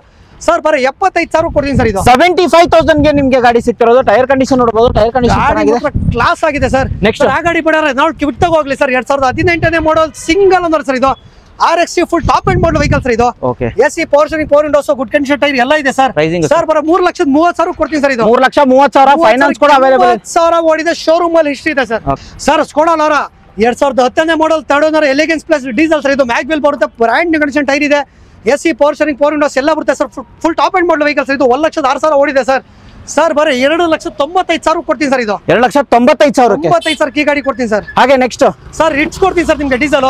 ಸರ್ ಬರೋ 75,000 ಕೊಡ್ತೀನಿ ಸರ್ ಇದು 75,000 ಗೆ ನಿಮಗೆ ಗಾಡಿ ಸಿಗ್ತಿರೋದು ಟೈರ್ ಕಂಡೀಷನ್ ನೋಡಬಹುದು ಟೈರ್ ಕಂಡೀಷನ್ ಚೆನ್ನಾಗಿದೆ ಕ್ಲಾಸ್ ಆಗಿದೆ ಸರ್ ನೆಕ್ಸ್ಟ್ ಆ ಗಾಡಿ ಬಿಡಾರ ನಾವು ಕಿವಿಟ್ಟಾಗ ಹೋಗ್ಲಿ ಸರ್ 2018ನೇ ಮಾಡಲ್ ಸಿಂಗಲ್ ಓನರ್ ಸರ್ ಇದು RX full top end model vehicle sir ಇದು. Okay AC power steering, power windows, good condition tyre ಎಲ್ಲ ಇದೆ ಸರ್. ಪ್ರೈಸಿಂಗ್ ಸರ್ ಬರ 3,30,000 ಕೊಡ್ತೀನಿ ಸರ್ ಇದು. 3,30,000 ಫೈನಾನ್ಸ್ ಕೂಡ ಅವೈಲೇಬಲ್. 30,000 ಓಡಿದೆ, ಶೋರೂಮ್ ಅಲ್ಲಿ ಹಿಸ್ಟ್ರಿ ಇದೆ ಸರ್. ಸರ್ ಸ್ಕೋಡಾ ಲಾರಾ 2010ನೇ model, third owner, elegance plus diesel sir ಇದು. ಮ್ಯಾಗ್ವೆಲ್ ಬರುತ್ತೆ, ಬ್ರ್ಯಾಂಡ್ ನ್ಯೂ ಕಂಡೀಷನ್ ಟೈರ್ ಇದೆ. AC power steering, power windows ಎಲ್ಲ ಬರುತ್ತೆ sir. Full top end model vehicle sir ಇದು. 1,06,000 ಓಡಿದೆ ಸರ್. ಸರ್ ಬರೀ 2,95,000 ಕೊಡ್ತೀನಿ ಸರ್ ಇದು. 2,95,000 95,000 ಕೀ ಗಾಡಿ ಕೊಡ್ತೀನಿ ಸರ್. ಹಾಗೆ ನೆಕ್ಸ್ಟ್ ಸರ್ ರಿಟ್ಸ್ ಕೊಡ್ತೀನಿ ಸರ್ ನಿಮ್ಗೆ ಡೀಸೆಲ್.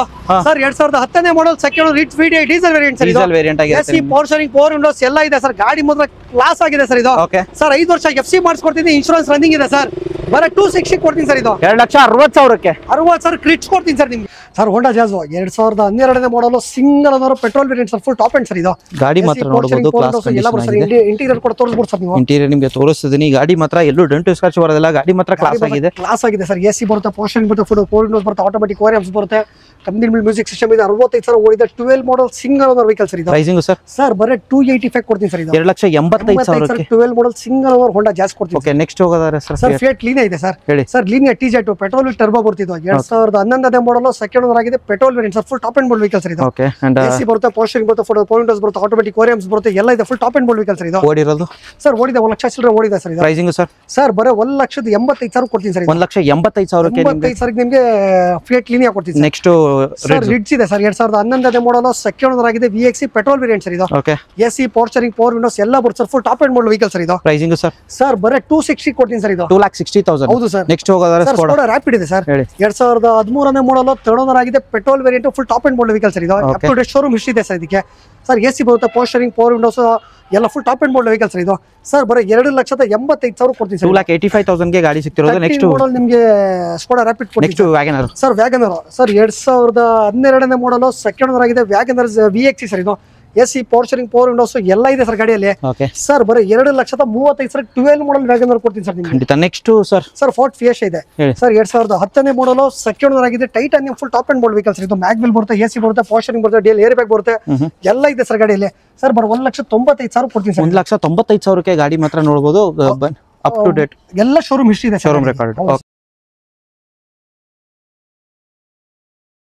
ಸರ್ 2010ನೇ model, second Ritz VDI diesel variant sir ಇದು. ಡೀಸೆಲ್ ವೇರಿಯಂಟ್ ಆಗಿದೆ. AC power steering, power windows ಎಲ್ಲ ಇದೆ ಸರ್. ಗಾಡಿ ಮಾತ್ರ ಕ್ಲಾಸ್ ಆಗಿದೆ ಸರ್ ಇದು. ಓಕೆ ಸರ್ 5 ವರ್ಷ FC ಮಾಡಿಸ್ಕೊಡ್ತೀನಿ, ಇನ್ಶೂರೆನ್ಸ್ ರನ್ನಿಂಗ್ ಇದೆ ಸರ್. ಬರೀ 260 ಕೊಡ್ತೀನಿ ಸರ್ ಇದು. 2,60,000 60,000 ಕ್ರಿಟ್ಸ್ ಕೊಡ್ತೀನಿ ಸರ್ ನಿಮ್ಗೆ. ಸರ್ ಹೋಂಡಾ ಜಾಜ್ 2012ನೇ model, single owner, petrol variant sir. Full top end sir ಇದು. ಗಾಡಿ ಮಾತ್ರ ನೋಡಬಹುದು, ಕ್ಲಾಸ್ ಎಲ್ಲ ಬರುತ್ತೆ ಸರ್. ಇಂಟೀರಿಯರ್ ಕೂಡ ತೋರಿಸ್ಬೋದು ಸರ್ ನೀವು. ಇಂಟೀರಿಯರ್ ನಿಮಗೆ ತೋರಿಸ್ತಿದ್ದೀನಿ. ಗಾಡಿ ಮಾತ್ರ ಎಲ್ಲೂ ಡೆಂಟ್ ಸ್ಕ್ರಾಚ್ ಬರೋದಿಲ್ಲ. ಗಾಡಿ ಮಾತ್ರ ಕ್ಲಾಸ್ ಆಗಿದೆ. ಕ್ಲಾಸ್ ಆಗಿದೆ ಸರ್. AC ಬರುತ್ತೆ, ಪೋರ್ಷನ್ ಬರುತ್ತೆ, ಫುಲ್ ಪವರ್ ವಿಂಡೋಸ್ ಬರುತ್ತೆ, ಆಟೋಮೆಟಿಕ್ ಓರಿಯಮ್ಸ್ ಬರುತ್ತೆ, ಕಂಪನಿ ಮ್ಯೂಸಿಕ್ ಸಿಸ್ಟಮ್ ಇದೆ. 65,000 ಓಡಿದೆ, 12 ಮಾಡಲ್, ಸಿಂಗಲ್ ಓನರ್ ವೆಹಿಕಲ್ ಸರ್ ಇದು. ಪ್ರೈಸಿಂಗ್ ಸರ್ ಸರ್ ಬರೀ 285 ಕೊಡ್ತೀನಿ ಸರ್ ಇದು. 2,85,000 12 ಮಾಡಲ್, ಸಿಂಗಲ್ ಓನರ್ ಹೋಂಡಾ ಜಾಸ್ ಕೊಡ್ತೀನಿ. ಓಕೆ ನೆಕ್ಸ್ಟ್ ಹೋಗೋದಾರೆ ಸರ್. ಸರ್ ಫಿಯಟ್ ಲೀನಿಯಾ ಇದೆ ಸರ್. ಹೇಳಿ sir Linea TZ2 petrol with turbo ಬರ್ತಿದ್ದು. 2011ನೇ ಮಾಡಲ್, ಸೆಕೆಂಡ್ ಓನರ್ ಆಗಿದೆ, petrol variant sir. Full top end model vehicle sir ಇದು. ಓಕೆ ಅಂಡ್ AC ಬರುತ್ತೆ, ಪೋರ್ಷನ್ ಬರುತ್ತೆ, ಪವರ್ ವಿಂಡೋಸ್ ಬರುತ್ತೆ, ಆಟೋಮೆಟಿಕ್ ಓರಿಯಮ್ಸ್ ಬರುತ್ತೆ, ಎಲ್ಲ ಇದೆ. Full top end model vehicle sir ಇದು. ಓಡಿರೋದು ಸರ್ ಓಡಿದೆ 1,00,000 ಚಿಲ್ಲರೆ ಓಡಿದೆ ಸರ್ ಇದು. ಪ್ರೈಸಿಂಗ್ ಸರ್ ಸರ್ ಬರೀ 1,85,000 ಕೊಡ್ತೀನಿ ಸರ್ ಇದು. 1,85,000 ನಿಮಗೆ 85,000 ನಿಮಗೆ ಫಿಯಟ್ ಲೀನಿಯಾ ಕೊಡ್ತೀನಿ. ನೆಕ್ಸ್ಟ್ ಸರ್ ರಿಡ್ಜ್ ಇದೆ ಸರ್. 2011ನೇ ಮಾಡಲ್, ಸೆಕೆಂಡ್ ಓನರ್ ಆಗಿದೆ, VXC ಪೆಟ್ರೋಲ್ ವೇರಿಯಂಟ್ ಸರ್ ಇದು. Okay AC power steering, power windows ಎಲ್ಲ ಬರುತ್ತೆ sir. Full top end model vehicle sir ಇದು. ಪ್ರೈಸಿಂಗ್ ಸರ್ ಸರ್ ಬರೀ 260 ಕೊಡ್ತೀನಿ ಸರ್ ಇದು. 2,60,000 ಹೌದು ಸರ್. ನೆಕ್ಸ್ಟ್ ಹೋಗೋದಾರೆ ಸರ್ ಸ್ಕೋಡಾ ರ್ಯಾಪಿಡ್ ಇದೆ ಸರ್. ಹೇಳಿ 2013ನೇ ಮಾಡಲ್, ಥರ್ಡ್ ಓನರ್ ಆಗಿದೆ, petrol variant, full top end model vehicle sir ಇದು. Up to date showroom history ಇದೆ ಸರ್ ಇದಕ್ಕೆ. ಸರ್ AC ಬರುತ್ತೆ, ಪವರ್ ಸ್ಟೀರಿಂಗ್, ಪವರ್ ವಿಂಡೋಸ್ ಎಲ್ಲ full top end model vehicle sir ಇದು. ಸರ್ ಬರೀ 2,85,000 ಕೊಡ್ತೀನಿ ಸರ್. 2,85,000 ಗೆ ಗಾಡಿ ಸಿಗ್ತಿರೋದು. ನೆಕ್ಸ್ಟ್ ಮಾಡಲ್ ನಿಮಗೆ ಸ್ಕೋಡಾ ರ್ಯಾಪಿಡ್ ಕೊಡ್ತೀನಿ. Next Wagon R sir Wagon R sir 2012ನೇ ಮಾಡಲ್, ಸೆಕೆಂಡ್ ಓನರ್ ಆಗಿದೆ, ವ್ಯಾಗನರ್ VXC ಸರ್ ಇದು. AC power steering, power windows ಎಲ್ಲ ಇದೆ ಸರ್ ಗಾಡಿಯಲ್ಲಿ. ಓಕೆ ಸರ್ ಬರೀ 2,35,000 12 ಮಾಡಲ್ ವ್ಯಾಗನರ್ ಕೊಡ್ತೀನಿ ಸರ್ ನಿಮ್ಗೆ. ಖಂಡಿತ. Next sir sir fort fiesta ಇದೆ ಹೇಳಿ ಸರ್. 2010ನೇ ಮಾಡಲ್, ಸೆಕೆಂಡ್ ಓನರ್ ಆಗಿದೆ, titanium full top end model vehicle sir ಇದು. ಮ್ಯಾಗ್ವೆಲ್ ಬರುತ್ತೆ, AC ಬರುತ್ತೆ, ಪವರ್ ಸ್ಟೀರಿಂಗ್ ಬರುತ್ತೆ, DL ಏರ್ ಬ್ಯಾಗ್ ಬರುತ್ತೆ, ಎಲ್ಲ ಇದೆ ಸರ್ ಗಾಡಿಯಲ್ಲಿ. ಸರ್ ಬರೀ 1,95,000 ಕೊಡ್ತೀನಿ ಸರ್. 1,95,000 ಗಾಡಿ ಮಾತ್ರ ನೋಡಬಹುದು. ಅಪ್ ಟು ಡೇಟ್ ಎಲ್ಲ ಶೋರೂಮ್ ಹಿಸ್ಟ್ರಿ ಇದೆ, ಶೋರೂಮ್ ರೆಕಾರ್ಡ್.